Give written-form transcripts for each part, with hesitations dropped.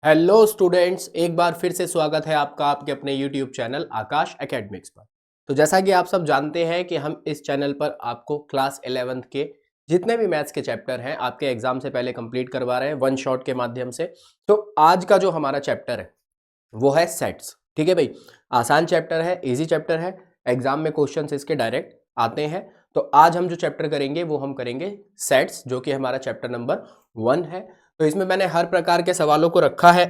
Hello students, एक बार फिर से स्वागत है आपका आपके अपने यूट्यूब चैनल आकाश एकेडमिक्स पर। तो जैसा कि आप सब जानते हैं कि हम इस चैनल पर आपको क्लास 11th के जितने भी मैथ्स के चैप्टर हैं आपके एग्जाम से पहले कंप्लीट करवा रहे हैं वन शॉट के माध्यम से। तो आज का जो हमारा चैप्टर है वो है सेट्स। ठीक है भाई, आसान चैप्टर है, इजी चैप्टर है, एग्जाम में क्वेश्चन इसके डायरेक्ट आते हैं। तो आज हम जो चैप्टर करेंगे वो हम करेंगे सेट्स, जो कि हमारा चैप्टर नंबर 1 है। तो इसमें मैंने हर प्रकार के सवालों को रखा है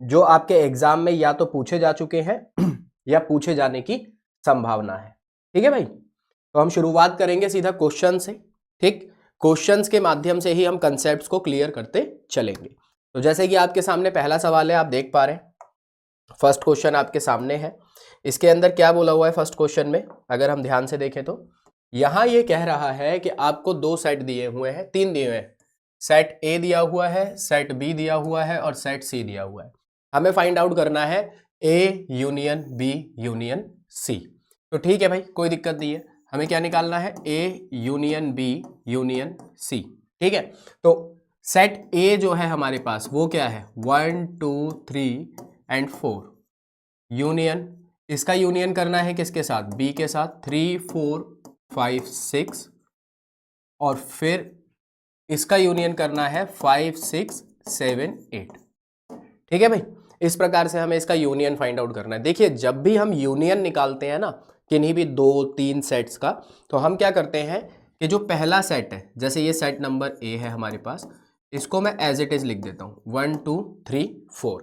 जो आपके एग्जाम में या तो पूछे जा चुके हैं या पूछे जाने की संभावना है। ठीक है भाई, तो हम शुरुआत करेंगे सीधा क्वेश्चन से। ठीक, क्वेश्चंस के माध्यम से ही हम कंसेप्ट्स को क्लियर करते चलेंगे। तो जैसे कि आपके सामने पहला सवाल है, आप देख पा रहे हैं फर्स्ट क्वेश्चन आपके सामने है। इसके अंदर क्या बोला हुआ है फर्स्ट क्वेश्चन में, अगर हम ध्यान से देखें तो यहां ये कह रहा है कि आपको दो सेट दिए हुए हैं, तीन दिए हुए हैं। सेट ए दिया हुआ है, सेट बी दिया हुआ है और सेट सी दिया हुआ है। हमें फाइंड आउट करना है A union B union C. तो ठीक है भाई, कोई दिक्कत नहीं है। हमें क्या निकालना है, A union B union C. ठीक है, तो सेट ए जो है हमारे पास वो क्या है, 1 2 3 एंड 4 यूनियन। इसका यूनियन करना है किसके साथ, बी के साथ, 3 4 5 6। और फिर इसका यूनियन करना है 5 6 7 8। ठीक है भाई, इस प्रकार से हमें इसका यूनियन फाइंड आउट करना है। देखिए, जब भी हम यूनियन निकालते हैं ना किन्हीं भी दो तीन सेट्स का, तो हम क्या करते हैं कि जो पहला सेट है, जैसे ये सेट नंबर ए है हमारे पास, इसको मैं एज इट इज लिख देता हूं 1 2 3 4।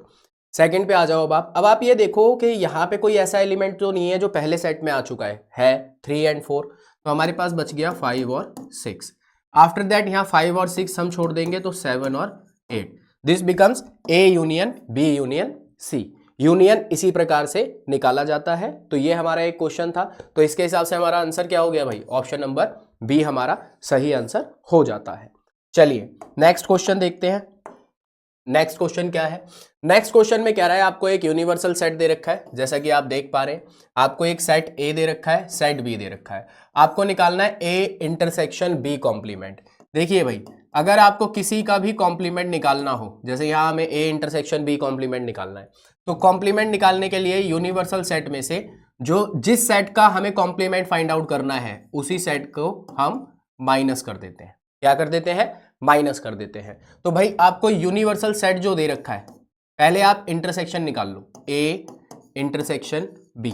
सेकंड पे आ जाओ। अब आप ये देखो कि यहाँ पे कोई ऐसा एलिमेंट तो नहीं है जो पहले सेट में आ चुका है 3 एंड 4। तो हमारे पास बच गया 5 और 6। आफ्टर दैट यहाँ 5 और 6 हम छोड़ देंगे तो 7 और 8। This becomes A union B union C. Union इसी प्रकार से निकाला जाता है। तो ये हमारा एक क्वेश्चन था, तो इसके हिसाब से हमारा आंसर क्या हो गया भाई, ऑप्शन नंबर बी हमारा सही आंसर हो जाता है। चलिए नेक्स्ट क्वेश्चन देखते हैं। नेक्स्ट क्वेश्चन क्या है, नेक्स्ट क्वेश्चन में कह रहा है आपको एक यूनिवर्सल सेट दे रखा है, जैसा कि आप देख पा रहे हैं। आपको एक सेट ए दे रखा है, सेट बी दे रखा है। आपको निकालना है ए इंटरसेक्शन बी कॉम्प्लीमेंट। देखिए भाई, अगर आपको किसी का भी कॉम्प्लीमेंट निकालना हो, जैसे यहां हमें ए इंटरसेक्शन बी कॉम्प्लीमेंट निकालना है, तो कॉम्प्लीमेंट निकालने के लिए यूनिवर्सल सेट में से जो जिस सेट का हमें कॉम्प्लीमेंट फाइंड आउट करना है उसी सेट को हम माइनस कर देते हैं। क्या कर देते हैं, माइनस कर देते हैं। तो भाई आपको यूनिवर्सल सेट जो दे रखा है, पहले आप इंटरसेक्शन निकाल लो, ए इंटरसेक्शन बी।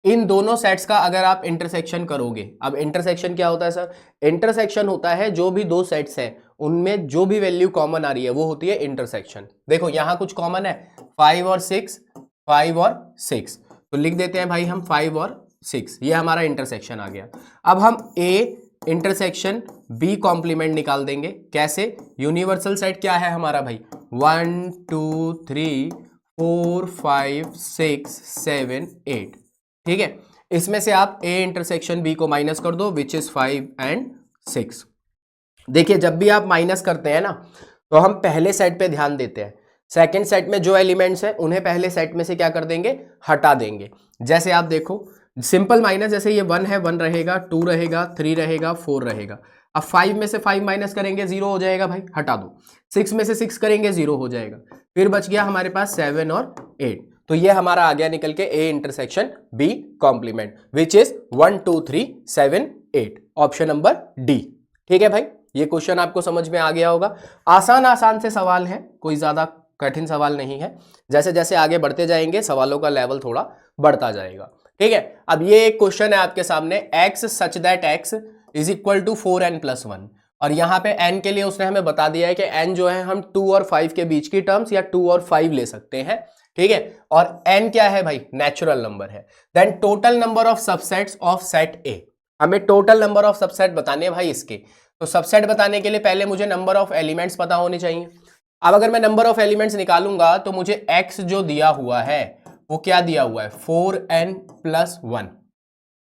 इन दोनों सेट्स का अगर आप इंटरसेक्शन करोगे, अब इंटरसेक्शन क्या होता है सर, इंटरसेक्शन होता है जो भी दो सेट्स हैं उनमें जो भी वैल्यू कॉमन आ रही है वो होती है इंटरसेक्शन। देखो यहां कुछ कॉमन है, 5 और 6, 5 और 6, तो लिख देते हैं भाई हम 5 और 6, ये हमारा इंटरसेक्शन आ गया। अब हम ए इंटरसेक्शन बी कॉम्प्लीमेंट निकाल देंगे। कैसे, यूनिवर्सल सेट क्या है हमारा भाई, 1 2 3 4 5 6 7 8। ठीक है, इसमें से आप ए इंटरसेक्शन बी को माइनस कर दो, विच इज 5 एंड 6। देखिए, जब भी आप माइनस करते हैं ना, तो हम पहले सेट पे ध्यान देते हैं। सेकंड सेट में जो एलिमेंट्स हैं उन्हें पहले सेट में से क्या कर देंगे, हटा देंगे। जैसे आप देखो, सिंपल माइनस, जैसे ये 1 है, 1 रहेगा, 2 रहेगा, 3 रहेगा, 4 रहेगा। अब 5 में से 5 माइनस करेंगे, 0 हो जाएगा भाई, हटा दो। 6 में से 6 करेंगे, 0 हो जाएगा। फिर बच गया हमारे पास 7 और 8। तो ये हमारा आ गया निकल के A intersection B complement, which is 1 2 3 7 8, option number D. ठीक है भाई, ये क्वेश्चन आपको समझ में आ गया होगा। आसान आसान से सवाल है, कोई ज्यादा कठिन सवाल नहीं है। जैसे जैसे आगे बढ़ते जाएंगे सवालों का लेवल थोड़ा बढ़ता जाएगा। ठीक है, अब ये एक क्वेश्चन है आपके सामने, x such that x is equal to 4n+1। और यहां पे n के लिए उसने हमें बता दिया है कि n जो है हम 2 और 5 के बीच की टर्म्स या 2 और 5 ले सकते हैं। ठीक है, और n क्या है भाई, नेचुरल नंबर है। Then total number of subsets of set A, हमें टोटल नंबर ऑफ सबसेट बताने हैं भाई इसके। तो सबसेट बताने के लिए पहले मुझे नंबर ऑफ एलिमेंट्स पता होने चाहिए। अब अगर मैं नंबर ऑफ एलिमेंट्स निकालूंगा तो मुझे x जो दिया हुआ है वो क्या दिया हुआ है, 4n+1।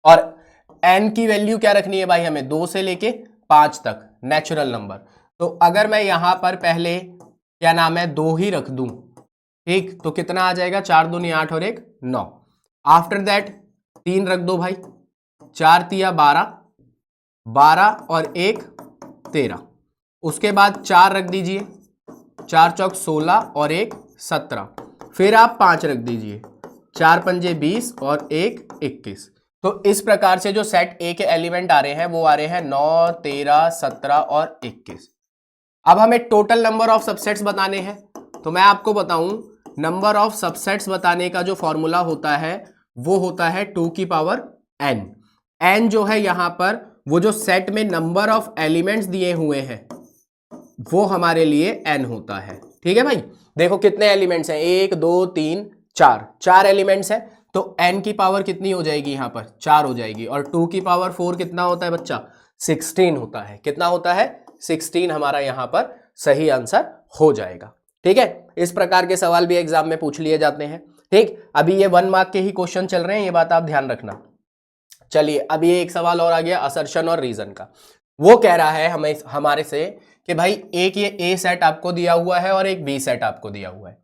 और n की वैल्यू क्या रखनी है भाई, हमें 2 से लेके 5 तक, नेचुरल नंबर। तो अगर मैं यहां पर पहले क्या नाम है 2 ही रख दूं, ठीक, तो कितना आ जाएगा, 4 दूनी 8 और 1 9। आफ्टर दैट 3 रख दो भाई, 4 तिया 12, 12 और 1 13। उसके बाद 4 रख दीजिए, 4 चौक 16 और 1 17, फिर आप 5 रख दीजिए, 4 पंजे 20 और 1 21। तो इस प्रकार से जो सेट ए के एलिमेंट आ रहे हैं वो आ रहे हैं 9, 13, 17 और 21। अब हमें टोटल नंबर ऑफ सबसेट्स बताने हैं, तो मैं आपको बताऊं नंबर ऑफ सबसेट्स बताने का जो फॉर्मूला होता है वो होता है 2 की पावर n। n जो है यहां पर वो जो सेट में नंबर ऑफ एलिमेंट्स दिए हुए हैं वो हमारे लिए n होता है। ठीक है भाई, देखो कितने एलिमेंट्स हैं, 1 2 3 4, 4 एलिमेंट्स हैं, तो n की पावर कितनी हो जाएगी, यहां पर 4 हो जाएगी। और 2 की पावर 4 कितना होता है बच्चा, 16 होता है। कितना होता है, 16 हमारा यहां पर सही आंसर हो जाएगा। ठीक है, इस प्रकार के सवाल भी एग्जाम में पूछ लिए जाते हैं। ठीक, अभी ये 1 मार्क के ही क्वेश्चन चल रहे हैं, ये बात आप ध्यान रखना। चलिए, अभी एक सवाल और आ गया असर्शन और रीजन का। वो कह रहा है हमें हमारे से कि भाई एक ये ए सेट आपको दिया हुआ है और एक बी सेट आपको दिया हुआ है।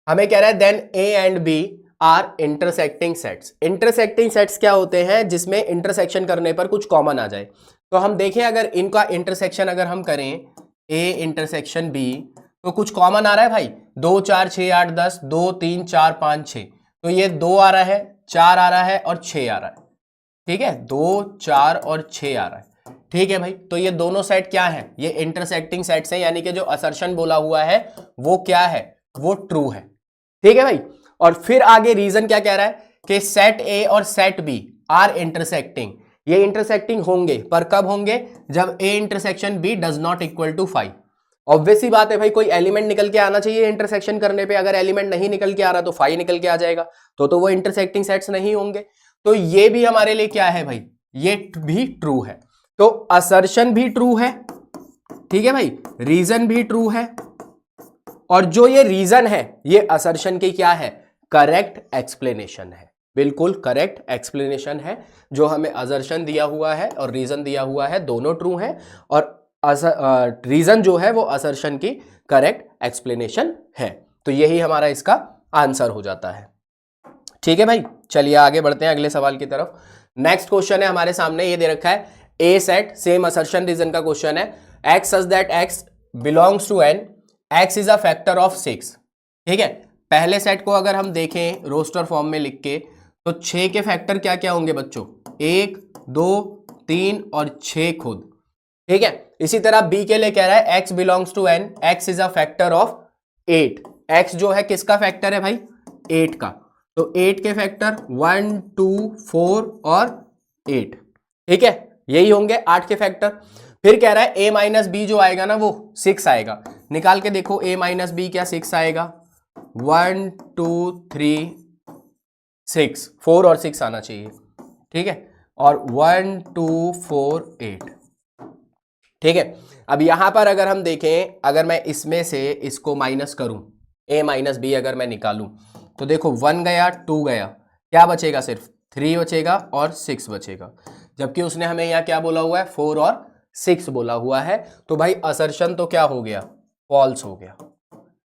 हमें कह रहा है then A and B are intersecting sets. Intersecting sets क्या होते हैं, जिसमें इंटरसेक्शन करने पर कुछ कॉमन आ जाए। तो हम देखें अगर इनका इंटरसेक्शन अगर हम करें ए इंटरसेक्शन बी, तो कुछ कॉमन आ रहा है भाई, 2 4 6 8 10, 2 3 4 5 6, तो ये 2 आ रहा है, 4 आ रहा है और 6 आ रहा है। ठीक है, 2 4 और 6 आ रहा है। ठीक है भाई, तो ये दोनों सेट क्या है, ये इंटरसेक्टिंग सेट्स हैं, यानी कि जो असर्शन बोला हुआ है वो क्या है, वो ट्रू है। ठीक है भाई, और फिर आगे रीजन क्या कह रहा है कि सेट ए और सेट बी आर इंटरसेक्टिंग। ये इंटरसेक्टिंग होंगे, पर कब होंगे, जब A intersection B does not equal to 5। Obvious सी बात है भाई, कोई एलिमेंट निकल के आना चाहिए इंटरसेक्शन करने पे, अगर एलिमेंट नहीं निकल के आ रहा तो 5 निकल के आ जाएगा, तो वो इंटरसेक्टिंग सेट्स नहीं होंगे। तो ये भी हमारे लिए क्या है भाई, ये भी ट्रू है। तो असर्शन भी ट्रू है, ठीक है भाई, रीजन भी ट्रू है, और जो ये रीजन है ये असर्शन की क्या है, करेक्ट एक्सप्लेनेशन है। बिल्कुल करेक्ट एक्सप्लेनेशन है। जो हमें असर्शन दिया हुआ है और रीजन दिया हुआ है दोनों ट्रू है, और रीजन जो है वो असर्शन की करेक्ट एक्सप्लेनेशन है। तो यही हमारा इसका आंसर हो जाता है। ठीक है भाई, चलिए आगे बढ़ते हैं अगले सवाल की तरफ। नेक्स्ट क्वेश्चन है हमारे सामने, ये दे रखा है A set, same assertion reason का क्वेश्चन है, X such that X belongs to N, X is a factor of 6। ठीक है, पहले सेट को अगर हम देखें रोस्टर फॉर्म में लिख के, तो 6 के फैक्टर क्या क्या होंगे बच्चों, 1 2 3 और 6 खुद। ठीक है, इसी तरह बी के लिए कह रहा है X belongs to N, X is a factor of 8। X जो है किसका फैक्टर है भाई, 8 का, तो 8 के फैक्टर 1 2 4 और 8। ठीक है, यही होंगे 8 के फैक्टर। फिर कह रहा है a माइनस बी जो आएगा ना वो 6 आएगा। निकाल के देखो a माइनस बी क्या 6 आएगा, 1 2 3 6, 4 और 6 आना चाहिए। ठीक है, और 1 2 4 8। ठीक है, अब यहां पर अगर हम देखें, अगर मैं इसमें से इसको माइनस करूं, a माइनस बी अगर मैं निकालूं, तो देखो 1 गया 2 गया, क्या बचेगा, सिर्फ 3 बचेगा और 6 बचेगा। जबकि उसने हमें यहाँ क्या बोला हुआ है, 4 और 6 बोला हुआ है। तो भाई असर्शन तो क्या हो गया, फॉल्स हो गया।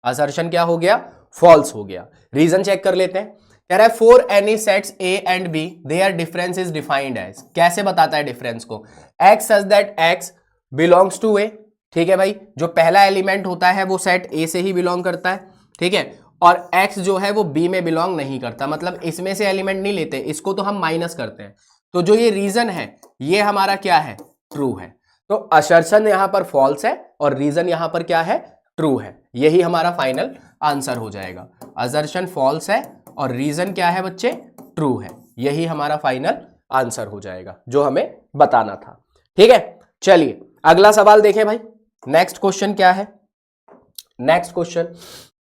असर्शन क्या हो गया, फॉल्स हो गया। रीजन चेक कर लेते हैं। कह रहा है for any sets A and B their difference is defined as. कैसे बताता है डिफरेंस को, X such that X belongs to A. ठीक है भाई, जो पहला एलिमेंट होता है वो सेट ए से ही बिलोंग करता है। ठीक है, और x जो है वो b में बिलोंग नहीं करता, मतलब इसमें से एलिमेंट नहीं लेते, इसको तो हम माइनस करते हैं। तो जो ये रीजन है ये हमारा क्या है, ट्रू है। तो असर्शन यहां पर फॉल्स है और रीजन यहां पर क्या है, ट्रू है। यही हमारा फाइनल आंसर हो जाएगा। असर्शन फॉल्स है और रीजन क्या है बच्चे, ट्रू है। यही हमारा फाइनल आंसर हो जाएगा जो हमें बताना था। ठीक है, चलिए अगला सवाल देखें भाई। नेक्स्ट क्वेश्चन क्या है, नेक्स्ट क्वेश्चन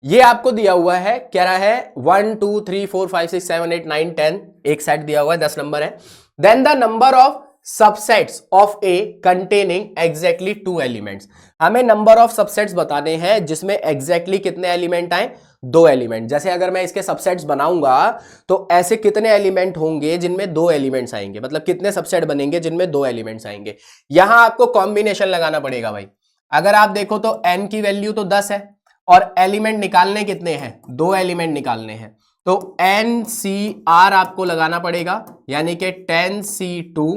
ये आपको दिया हुआ है, कह रहा है 1 2 3 4 5 6 7 8 9 10, एक सेट दिया हुआ है, 10 नंबर है। Then the number of subsets of A containing exactly 2 elements. हमें नंबर ऑफ सबसेट्स बताने हैं जिसमें एग्जैक्टली कितने एलिमेंट आए, 2 एलिमेंट। जैसे अगर मैं इसके सबसेट्स बनाऊंगा तो ऐसे कितने एलिमेंट होंगे जिनमें 2 एलिमेंट्स आएंगे, मतलब कितने सबसेट बनेंगे जिनमें 2 एलिमेंट्स आएंगे। यहां आपको कॉम्बिनेशन लगाना पड़ेगा भाई। अगर आप देखो तो n की वैल्यू तो 10 है और एलिमेंट निकालने कितने हैं, 2 एलिमेंट निकालने हैं, तो NCR आपको लगाना पड़ेगा, यानी कि 10C2।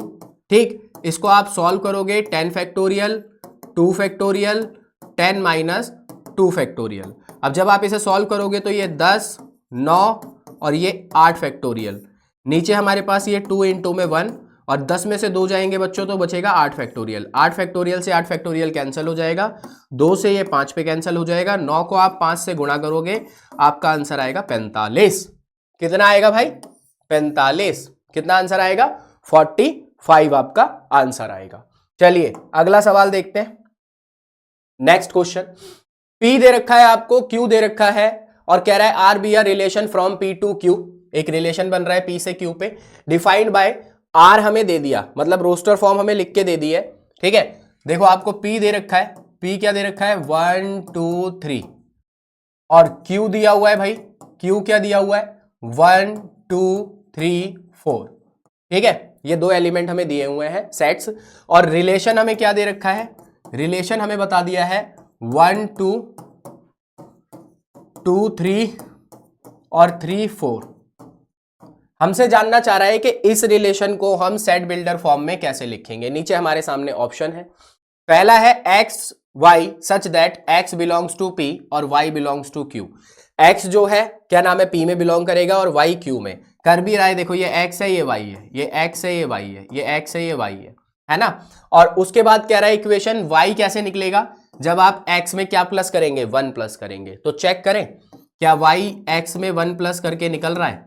ठीक, इसको आप सॉल्व करोगे 10 फैक्टोरियल 2 फैक्टोरियल 10 माइनस 2 फैक्टोरियल। अब जब आप इसे सॉल्व करोगे तो ये 10, 9 और ये 8 फैक्टोरियल। नीचे हमारे पास ये 2 × में 1 और 10 में से 2 जाएंगे बच्चों तो बचेगा 8 फैक्टोरियल। 8 फैक्टोरियल से 8 फैक्टोरियल कैंसिल हो जाएगा, 2 से ये 5 पे कैंसिल हो जाएगा, 9 को आप 5 से गुणा करोगे, आपका आंसर आएगा 45। कितना आएगा भाई? 45। कितना आंसर आएगा? 45 आपका आंसर आएगा। चलिए अगला सवाल देखते हैं। नेक्स्ट क्वेश्चन, P दे रखा है आपको, Q दे रखा है और कह रहा है R be R relation from P to Q। एक रिलेशन बन रहा है P से Q पे, डिफाइंड बाय R हमें दे दिया, मतलब रोस्टर फॉर्म हमें लिख के दे दी है। ठीक है, देखो आपको P दे रखा है, P क्या दे रखा है? 1 2 3 और Q दिया हुआ है भाई, Q क्या दिया हुआ है? 1 2 3 4। ठीक है, ये 2 एलिमेंट हमें दिए हुए हैं सेट्स, और रिलेशन हमें क्या दे रखा है? रिलेशन हमें बता दिया है 1 2 2 3 और 3 4। हमसे जानना चाह रहा है कि इस रिलेशन को हम सेट बिल्डर फॉर्म में कैसे लिखेंगे। नीचे हमारे सामने ऑप्शन है, पहला है X Y such that X belongs to P और Y belongs to Q. X जो है क्या नाम है? पी में बिलोंग करेगा और वाई क्यू में। कर भी रहा है, देखो ये एक्स है, ये वाई है, ये एक्स है, ये वाई है, ये एक्स है, ये वाई है ना। और उसके बाद कह रहा है इक्वेशन वाई कैसे निकलेगा? जब आप एक्स में क्या प्लस करेंगे? 1 प्लस करेंगे। तो चेक करें क्या वाई एक्स में 1 प्लस करके निकल रहा है?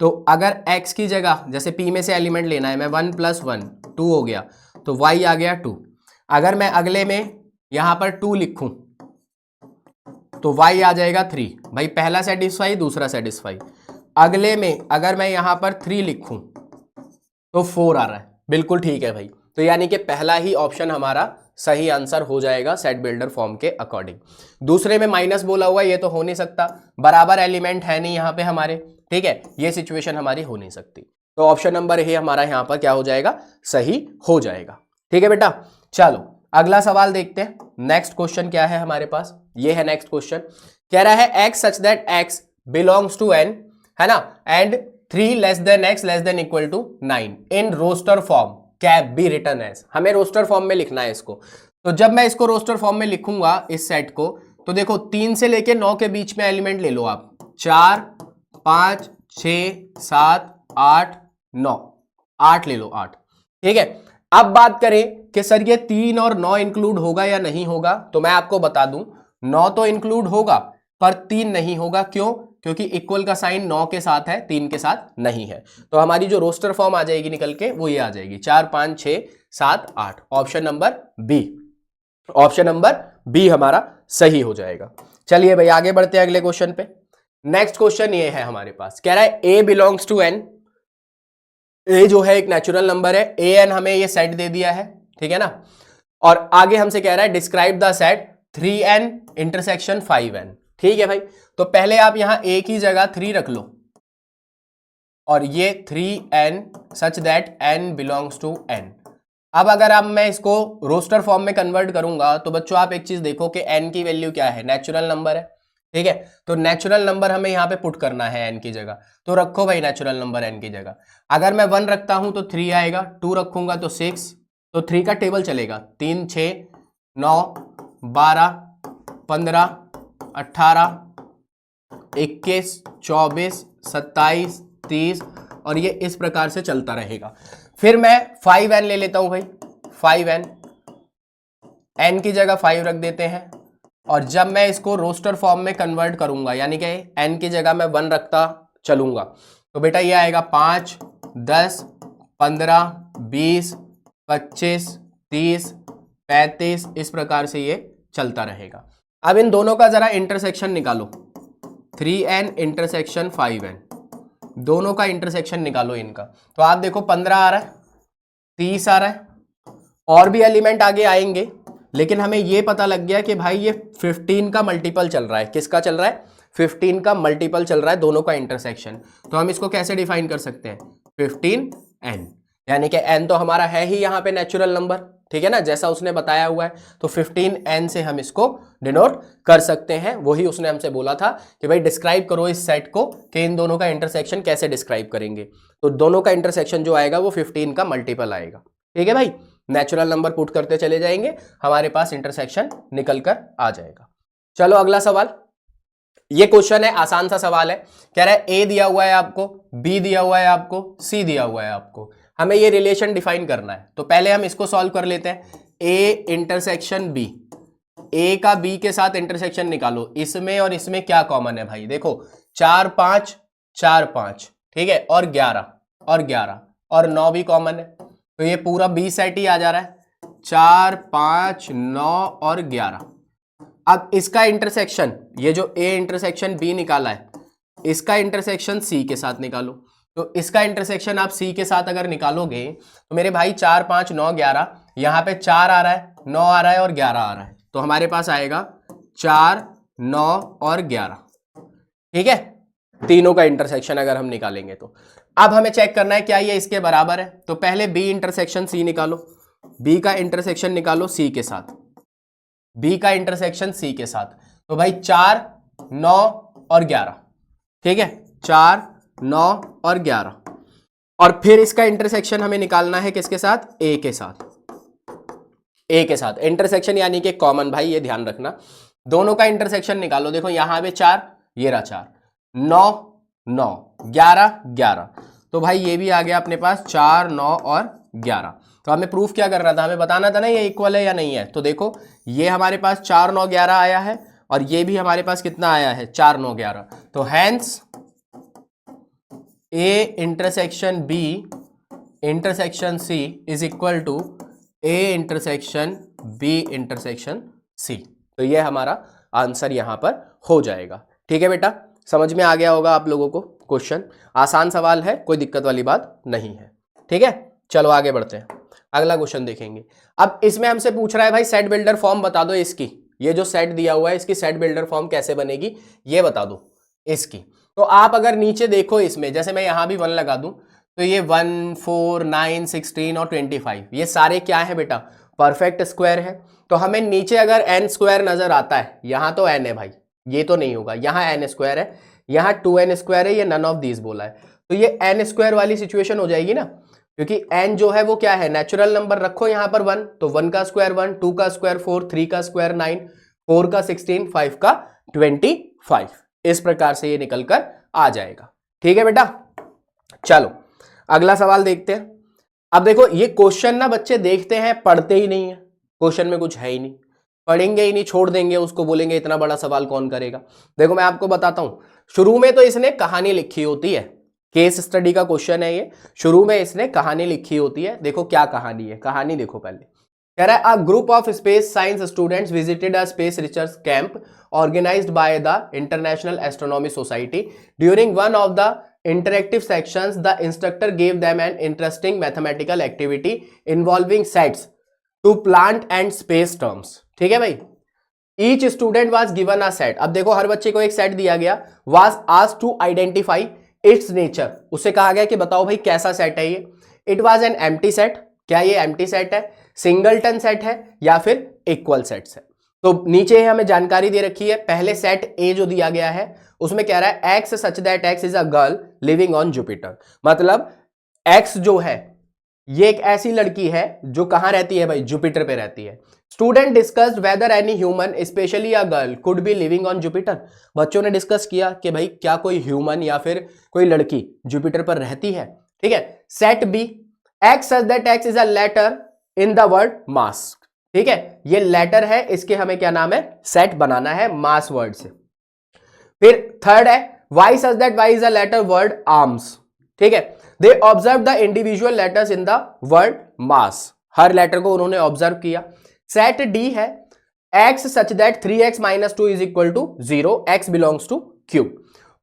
तो अगर x की जगह, जैसे p में से एलिमेंट लेना है, मैं 1 + 1 2 हो गया, तो y आ गया 2। अगर मैं अगले में यहां पर 2 लिखूं तो y आ जाएगा 3। भाई पहला सेटिस्फाई, दूसरा सेटिस्फाई। अगले में अगर मैं यहां पर 3 लिखूं तो 4 आ रहा है। बिल्कुल ठीक है भाई, तो यानी कि पहला ही ऑप्शन हमारा सही आंसर हो जाएगा सेट बिल्डर फॉर्म के अकॉर्डिंग। दूसरे में माइनस बोला हुआ, ये तो हो नहीं सकता, बराबर एलिमेंट है नहीं यहाँ पे हमारे। ठीक है, ये सिचुएशन हमारी हो नहीं सकती, तो ऑप्शन नंबर ए हमारा यहाँ पर क्या हो जाएगा? सही हो जाएगा। ठीक है बेटा, चलो अगला सवाल देखते हैं। नेक्स्ट क्वेश्चन क्या है हमारे पास? ये है नेक्स्ट क्वेश्चन, कह रहा है X such that X belongs to N, है ना, and 3 less than X less than equal to 9 in roster form can be written as. हमें रोस्टर फॉर्म में लिखना है इसको। तो जब मैं इसको रोस्टर फॉर्म में लिखूंगा इस सेट को, तो देखो 3 से लेके 9 के बीच में एलिमेंट ले लो आप, 4 5 6 7 8 9, 8 ले लो, 8। ठीक है, अब बात करें कि सर ये 3 और 9 इंक्लूड होगा या नहीं होगा, तो मैं आपको बता दूं 9 तो इंक्लूड होगा पर 3 नहीं होगा। क्यों? क्योंकि इक्वल का साइन 9 के साथ है, 3 के साथ नहीं है। तो हमारी जो रोस्टर फॉर्म आ जाएगी निकल के वो ये आ जाएगी 4 5 6 7 8। Option number B, option number B हमारा सही हो जाएगा। चलिए भाई आगे बढ़ते हैं अगले क्वेश्चन पे। नेक्स्ट क्वेश्चन ये है हमारे पास, कह रहा है ए बिलोंग्स टू एन। ए जो है एक नेचुरल नंबर है, ए एन हमें ये सेट दे दिया है, ठीक है ना। और आगे हमसे कह रहा है describe the set 3n intersection 5n। ठीक है भाई, तो पहले आप यहां a की जगह 3 रख लो और ये 3n such that n belongs to n। अब अगर अब मैं इसको रोस्टर फॉर्म में कन्वर्ट करूंगा तो बच्चों आप एक चीज देखो कि n की वैल्यू क्या है? नेचुरल नंबर है। ठीक है, तो नेचुरल नंबर हमें यहाँ पे पुट करना है n की जगह, तो रखो भाई नेचुरल नंबर n की जगह। अगर मैं 1 रखता हूं तो 3 आएगा, 2 रखूंगा तो 6, तो 3 का टेबल चलेगा, 3 6 9 12 15 18 21 24 27 30 और ये इस प्रकार से चलता रहेगा। फिर मैं 5n ले लेता हूं भाई, 5n, n की जगह 5 रख देते हैं। और जब मैं इसको रोस्टर फॉर्म में कन्वर्ट करूंगा, यानी कि n की जगह मैं 1 रखता चलूंगा, तो बेटा ये आएगा 5 10 15 20 25 30 35, इस प्रकार से ये चलता रहेगा। अब इन दोनों का जरा इंटरसेक्शन निकालो, 3n इंटरसेक्शन 5n, दोनों का इंटरसेक्शन निकालो इनका। तो आप देखो 15 आ रहा है, 30 आ रहा है, और भी एलिमेंट आगे आएंगे, लेकिन हमें ये पता लग गया कि भाई ये 15 का मल्टीपल चल रहा है। किसका चल रहा है? 15 का मल्टीपल चल रहा है, दोनों का इंटरसेक्शन। तो हम इसको कैसे डिफाइन कर सकते हैं? 15n, यानी कि n तो हमारा है ही यहाँ पे नेचुरल नंबर, ठीक है ना, जैसा उसने बताया हुआ है। तो 15n से हम इसको डिनोट कर सकते हैं। वही उसने हमसे बोला था कि भाई डिस्क्राइब करो इस सेट को, कि इन दोनों का इंटरसेक्शन कैसे डिस्क्राइब करेंगे। तो दोनों का इंटरसेक्शन जो आएगा वो 15 का मल्टीपल आएगा। ठीक है भाई, नेचुरल नंबर पुट करते चले जाएंगे, हमारे पास इंटरसेक्शन निकल कर आ जाएगा। चलो अगला सवाल, ये क्वेश्चन है, आसान सा सवाल है। कह रहा है ए दिया हुआ है आपको, बी दिया हुआ है आपको, सी दिया हुआ है आपको, हमें ये रिलेशन डिफाइन करना है। तो पहले हम इसको सॉल्व कर लेते हैं। ए इंटरसेक्शन बी, ए का बी के साथ इंटरसेक्शन निकालो। इसमें और इसमें क्या कॉमन है भाई? देखो 4 5 4 5, ठीक है, और 11 और 11 और 9 भी कॉमन है, तो ये पूरा बी सेट ही आ जा रहा है। 4 5 9 और 11। अब इसका इंटरसेक्शन, ये जो ए इंटरसेक्शन बी निकाला है, इसका इंटरसेक्शन सी के साथ निकालो। तो इसका इंटरसेक्शन आप सी के साथ अगर निकालोगे तो मेरे भाई 4 5 9 11, यहां पे 4 आ रहा है, 9 आ रहा है और 11 आ रहा है, तो हमारे पास आएगा 4 9 और 11, ठीक है, तीनों का इंटरसेक्शन अगर हम निकालेंगे तो। अब हमें चेक करना है क्या ये इसके बराबर है। तो पहले बी इंटरसेक्शन सी निकालो, बी का इंटरसेक्शन निकालो सी के साथ, बी का इंटरसेक्शन सी के साथ। तो भाई 4 9 और 11, ठीक है, 4 9 और 11, और फिर इसका इंटरसेक्शन हमें निकालना है किसके साथ? ए के साथ, ए के साथ इंटरसेक्शन यानी कि कॉमन, भाई ये ध्यान रखना, दोनों का इंटरसेक्शन निकालो। देखो यहां पे 4, ये रहा 4, 9 9 11 11, तो भाई ये भी आ गया अपने पास 4 9 और 11। तो हमें प्रूफ क्या करना था? हमें बताना था ना ये इक्वल है या नहीं है। तो देखो ये हमारे पास 4 9 11 आया है, और ये भी हमारे पास कितना आया है? 4 9 11। तो hence A intersection B intersection C is equal to A intersection B intersection C. तो ये हमारा आंसर यहां पर हो जाएगा। ठीक है बेटा, समझ में आ गया होगा आप लोगों को। क्वेश्चन आसान सवाल है, कोई दिक्कत वाली बात नहीं है। ठीक है, चलो आगे बढ़ते हैं, अगला क्वेश्चन देखेंगे। अब इसमें हमसे पूछ रहा है भाई सेट बिल्डर फॉर्म बता दो इसकी, ये जो सेट दिया हुआ है इसकी सेट बिल्डर फॉर्म कैसे बनेगी ये बता दो इसकी। तो आप अगर नीचे देखो इसमें, जैसे मैं यहां भी 1 लगा दूं, तो ये 1 4 9 16 और 25 ये सारे क्या है बेटा? परफेक्ट स्क्वायर है। तो हमें नीचे अगर एन स्क्वायर नजर आता है, यहां तो एन है भाई, ये तो नहीं होगा, यहां एन स्क्वायर है, यहां 2n स्क्वायर है, ये नन ऑफ दीज बोला है, तो ये एन स्क्वायर वाली सिचुएशन हो जाएगी ना, क्योंकि n जो है वो क्या है? नेचुरल नंबर रखो यहां पर 1, तो 1 का स्क्वायर 1, 2 का स्क्वायर 4, 3 का स्क्वायर 9, 4 का 16, 5 का 25, इस प्रकार से ये निकल कर आ जाएगा। ठीक है बेटा, चलो अगला सवाल देखते हैं। अब देखो ये क्वेश्चन ना बच्चे देखते हैं, पढ़ते ही नहीं है, क्वेश्चन में कुछ है ही नहीं, पढ़ेंगे ही नहीं, छोड़ देंगे उसको, बोलेंगे इतना बड़ा सवाल कौन करेगा। देखो मैं आपको बताता हूं, शुरू में तो इसने कहानी लिखी होती है, केस स्टडी का क्वेश्चन है ये, शुरू में इसने कहानी लिखी होती है। देखो क्या कहानी है, कहानी देखो पहले। कह रहा है a group of space science students visited a space research camp organised by the international astronomy society. During one of the interactive sections the instructor gave them an interesting mathematical activity involving sets to plant and space terms। ठीक है भाई, each student was given a set। अब देखो हर बच्चे को एक set दिया गया, was asked to identify its nature। उससे कहा गया कि बताओ भाई कैसा सेट है ये। it was an empty set, क्या ये empty set है, सिंगलटन सेट है या फिर इक्वल सेट्स है। तो नीचे हमें जानकारी दे रखी है, पहले सेट ए जो दिया गया है उसमें कह रहा है X such that X is a girl living on Jupiter. मतलब एक्स जो है ये एक ऐसी लड़की है जो कहां रहती है भाई? जुपिटर पे रहती है। Student discussed whether any human specially a girl could be living on Jupiter. बच्चों ने डिस्कस किया कि भाई क्या कोई ह्यूमन या फिर कोई लड़की जुपिटर पर रहती है। ठीक है, set B X such that X is a letter in the word mass. ठीक है, ये लेटर है, इसके हमें क्या नाम है? सेट बनाना है मास वर्ड से। फिर थर्ड है Y such that Y is a letter word arms. ठीक है, they observe the individual letters in the word mass, हर लेटर को उन्होंने ऑब्जर्व किया। सेट डी है X such that 3x - 2 is equal to 0, x belongs to cube.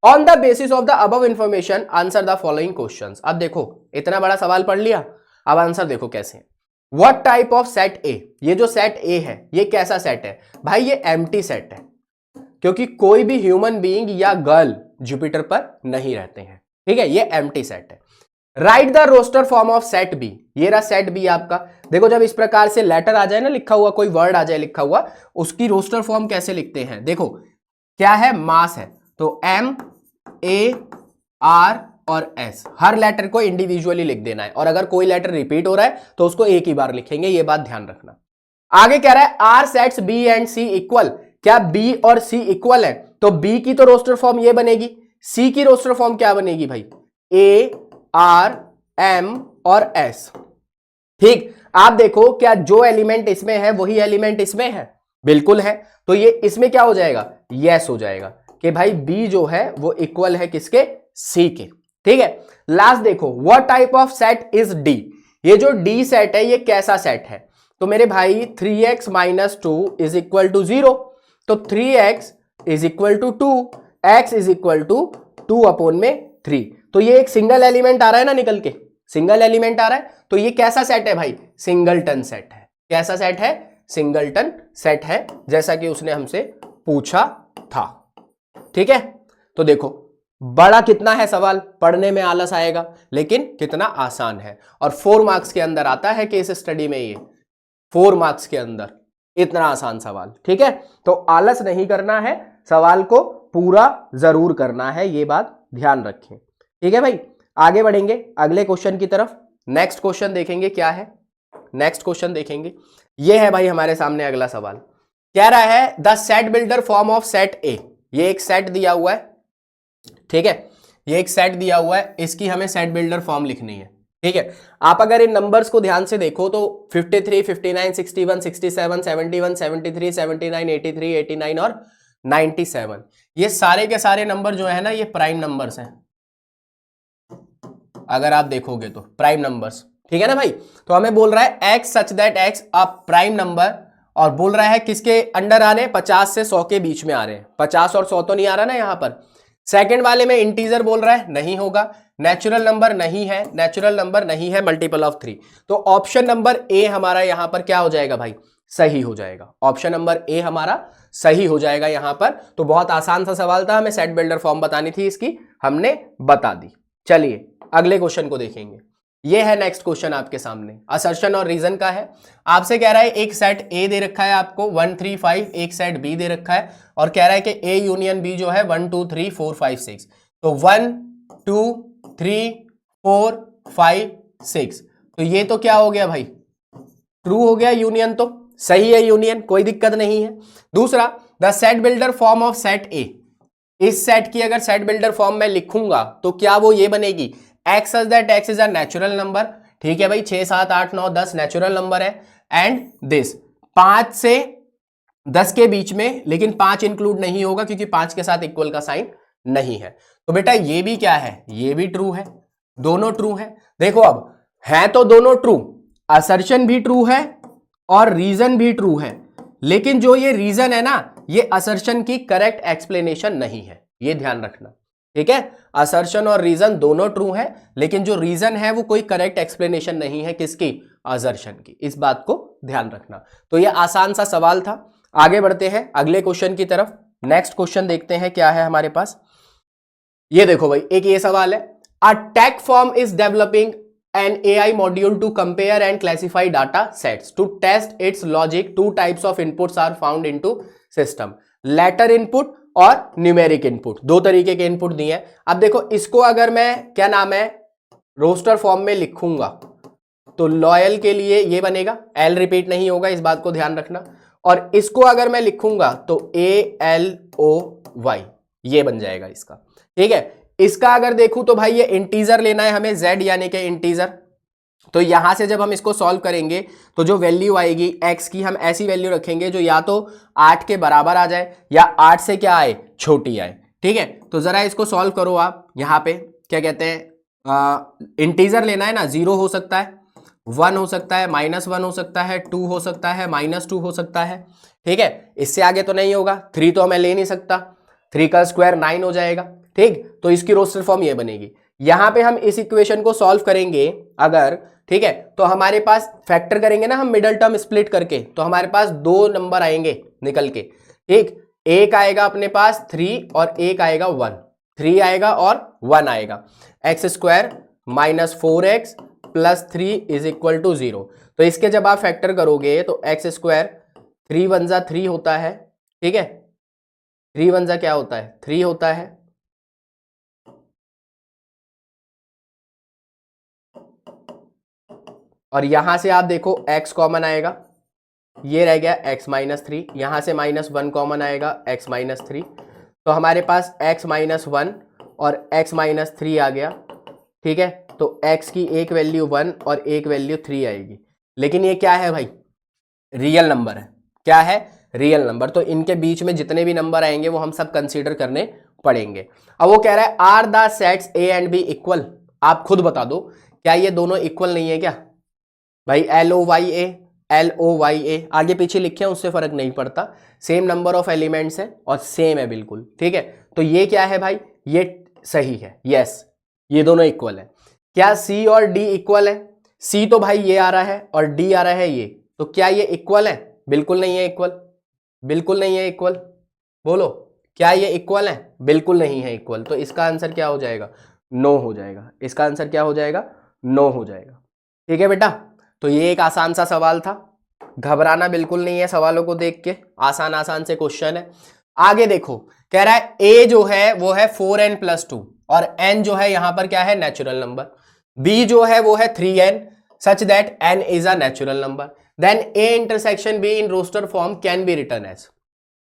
On the basis of the above information answer the following questions. अब देखो इतना बड़ा सवाल पढ़ लिया, अब आंसर देखो कैसे है। What टाइप ऑफ सेट ए, ये जो सेट ए है ये कैसा सेट है भाई? ये एम्प्टी सेट है, क्योंकि कोई भी ह्यूमन बीइंग या गर्ल जुपिटर पर नहीं रहते हैं। ठीक है, ये एम्प्टी सेट है। Write the roster form of set B, ये रहा सेट बी आपका। देखो जब इस प्रकार से लेटर आ जाए ना लिखा हुआ, कोई वर्ड आ जाए लिखा हुआ, उसकी रोस्टर फॉर्म कैसे लिखते हैं? देखो क्या है? मास है, तो M A R और S, हर लेटर को इंडिविजुअली लिख देना है, और अगर कोई लेटर रिपीट हो रहा है तो उसको एक ही बार लिखेंगे, ये बात ध्यान रखना। आगे कह रहा है are sets B and C equal क्या बी और सी इक्वल है? तो बी की तो रोस्टर फॉर्म ये बनेगी, सी की रोस्टर फॉर्म क्या बनेगी भाई? ए आर एम और एस। ठीक, आप देखो क्या जो एलिमेंट इसमें है वही एलिमेंट इसमें है? बिल्कुल है। तो ये इसमें क्या हो जाएगा? यस हो जाएगा कि भाई बी जो है वो इक्वल है किसके? सी के। ठीक है, लास्ट देखो, what type of set is D? ये जो डी सेट है ये कैसा सेट है? तो मेरे भाई 3x minus 2 is equal to 0, तो 3x is equal to 2, x is equal to 2 upon में 3। तो ये एक सिंगल एलिमेंट आ रहा है ना निकल के, सिंगल एलिमेंट आ रहा है। तो ये कैसा सेट है भाई? सिंगलटन सेट है। कैसा सेट है? सिंगलटन सेट है, जैसा कि उसने हमसे पूछा था। ठीक है, तो देखो बड़ा कितना है सवाल, पढ़ने में आलस आएगा लेकिन कितना आसान है, और 4 मार्क्स के अंदर आता है केस स्टडी में, ये 4 मार्क्स के अंदर इतना आसान सवाल। ठीक है, तो आलस नहीं करना है, सवाल को पूरा जरूर करना है, ये बात ध्यान रखें। ठीक है भाई, आगे बढ़ेंगे अगले क्वेश्चन की तरफ। नेक्स्ट क्वेश्चन देखेंगे क्या है, नेक्स्ट क्वेश्चन देखेंगे, ये है भाई हमारे सामने अगला सवाल। कह रहा है the set builder form of set ए। ये एक सेट दिया हुआ है, ठीक है, ये एक सेट दिया हुआ है, इसकी हमें सेट बिल्डर फॉर्म लिखनी है। ठीक है, आप अगर इन नंबर्स को ध्यान से देखो तो 53, 59, 61, 67, 71, 73, 79, 83, 89 और 97, ये सारे के सारे नंबर जो है ना ये प्राइम नंबर्स हैं, अगर आप देखोगे तो प्राइम नंबर्स। ठीक है ना भाई, तो हमें बोल रहा है x such that x a prime number, और बोल रहा है किसके अंडर आ रहे हैं? 50 से 100 के बीच में आ रहे हैं। 50 और 100 तो नहीं आ रहा ना यहां पर। सेकंड वाले में इंटीजर बोल रहा है, नहीं होगा। नेचुरल नंबर नहीं है, नेचुरल नंबर नहीं है, मल्टीपल ऑफ 3। तो ऑप्शन नंबर ए हमारा यहां पर क्या हो जाएगा भाई? सही हो जाएगा। ऑप्शन नंबर ए हमारा सही हो जाएगा यहां पर। तो बहुत आसान सा सवाल था, हमें सेट बिल्डर फॉर्म बतानी थी इसकी, हमने बता दी। चलिए अगले क्वेश्चन को देखेंगे। ये है नेक्स्ट क्वेश्चन आपके सामने, असर्शन और रीजन का है। आपसे कह रहा है एक सेट ए दे रखा है आपको 1 3 5, एक सेट बी दे रखा है और कह रहा है कि ए यूनियन बी जो है 1 2 3 4 5 6। तो 1 2 3 4 5 6, तो ये तो क्या हो गया भाई? ट्रू हो गया, यूनियन तो सही है, यूनियन कोई दिक्कत नहीं है। दूसरा, the set builder form of set ए। इस सेट की अगर सेट बिल्डर फॉर्म में लिखूंगा तो क्या वो ये बनेगी? x such that x is a natural number. ठीक है भाई, 6 7 8 9 10 नेचुरल नंबर है, एंड दिस 5 से 10 के बीच में, लेकिन 5 इंक्लूड नहीं होगा क्योंकि 5 के साथ इक्वल का साइन नहीं है। तो बेटा ये भी क्या है? ये भी ट्रू है, दोनों ट्रू है। देखो अब है तो दोनों ट्रू, असर्शन भी ट्रू है और रीजन भी ट्रू है, लेकिन जो ये रीजन है ना ये असर्शन की करेक्ट एक्सप्लेनेशन नहीं है, ये ध्यान रखना। ठीक है, असर्शन और रीजन दोनों ट्रू है, लेकिन जो रीजन है वो कोई करेक्ट एक्सप्लेनेशन नहीं है किसकी? असर्शन की। इस बात को ध्यान रखना। तो ये आसान सा सवाल था। आगे बढ़ते हैं अगले क्वेश्चन की तरफ। नेक्स्ट क्वेश्चन देखते हैं क्या है हमारे पास। ये देखो भाई, एक ये सवाल है, a tech firm is developing an AI module to compare and classify data sets. To test its logic, 2 types of inputs are found into system. Letter input और न्यूमेरिक इनपुट, 2 तरीके के इनपुट दिए हैं। अब देखो इसको अगर मैं क्या नाम है रोस्टर फॉर्म में लिखूंगा तो लॉयल के लिए ये बनेगा, एल रिपीट नहीं होगा, इस बात को ध्यान रखना। और इसको अगर मैं लिखूंगा तो ALOY ये बन जाएगा इसका। ठीक है, इसका अगर देखूं तो भाई ये इंटीजर लेना है हमें, z यानी कि इंटीजर। तो यहां से जब हम इसको सॉल्व करेंगे तो जो वैल्यू आएगी x की, हम ऐसी वैल्यू रखेंगे जो या तो 8 के बराबर आ जाए या 8 से क्या आए? छोटी आए। ठीक है, तो जरा इसको सॉल्व करो आप। यहां पे क्या कहते हैं, इंटीजर लेना है ना, 0 हो सकता है, 1 हो सकता है, -1 हो सकता है, 2 हो सकता है, -2 हो सकता है। ठीक है, इससे आगे तो नहीं होगा, 3 तो मैं ले नहीं सकता, 3 का स्क्वायर 9 हो जाएगा। ठीक, तो इसकी रोस्टर फॉर्म ये बनेगी। यहां पे हम इस इक्वेशन को सॉल्व करेंगे अगर, ठीक है, तो हमारे पास फैक्टर करेंगे ना हम मिडल टर्म स्प्लिट करके, तो हमारे पास 2 नंबर आएंगे निकल के। ठीक, एक आएगा अपने पास 3 और एक आएगा 1, 3 आएगा और 1 आएगा। X square -4x + 3 is equal to 0। तो इसके जब आप फैक्टर करोगे तो एक्स स्क्वायर 3 × 1 = 3 होता है। ठीक है, 3 × 1 = क्या होता है? 3 होता है। और यहां से आप देखो x कॉमन आएगा, ये रह गया x माइनस 3, यहाँ से -1 कॉमन आएगा x माइनस 3, तो हमारे पास x माइनस 1 और x माइनस 3 आ गया। ठीक है, तो x की एक वैल्यू 1 और एक वैल्यू 3 आएगी। लेकिन ये क्या है भाई, रियल नंबर है। क्या है, रियल नंबर। तो इनके बीच में जितने भी नंबर आएंगे वो हम सब कंसीडर करने पड़ेंगे। अब वो कह रहा है are the sets A and B equal. आप खुद बता दो क्या ये दोनों इक्वल नहीं है क्या भाई। LOYA आगे पीछे लिखे हैं उससे फर्क नहीं पड़ता, सेम नंबर ऑफ एलिमेंट्स है और सेम है बिल्कुल। ठीक है, तो ये क्या है भाई, ये सही है, यस ये दोनों इक्वल है। क्या C और D इक्वल है? C तो भाई ये आ रहा है और D आ रहा है ये, तो क्या ये इक्वल है? बिल्कुल नहीं है इक्वल, बिल्कुल नहीं है इक्वल। बोलो क्या ये इक्वल है? बिल्कुल नहीं है इक्वल। तो इसका आंसर क्या हो जाएगा, नो हो जाएगा। इसका आंसर क्या हो जाएगा, नो हो जाएगा। ठीक है बेटा, तो ये एक आसान सा सवाल था, घबराना बिल्कुल नहीं है सवालों को देख के, आसान आसान से क्वेश्चन है। आगे देखो, कह रहा है A जो है वो है 4n+2 और n जो है यहां पर क्या है, नेचुरल नंबर। B जो है वो है 3n such that n is a natural number. Then A intersection B in roster form can be return as.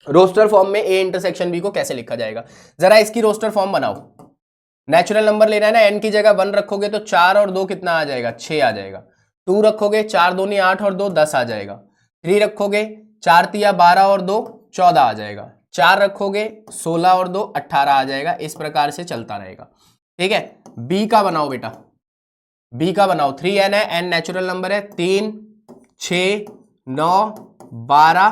Roster form में A इंटरसेक्शन B को कैसे लिखा जाएगा, जरा इसकी रोस्टर फॉर्म बनाओ। नेचुरल नंबर लेना है ना, n की जगह 1 रखोगे तो 4 और 2 कितना आ जाएगा, 6 आ जाएगा। 2 रखोगे 4 दूनी 8 और 2 10 आ जाएगा। 3 रखोगे 4 तिया 12 और 2 14 आ जाएगा। 4 रखोगे 16 और 2 18 आ जाएगा। इस प्रकार से चलता रहेगा। ठीक है, बी का बनाओ बेटा, बी का बनाओ। 3n है, n नेचुरल नंबर है। 3 6 9 12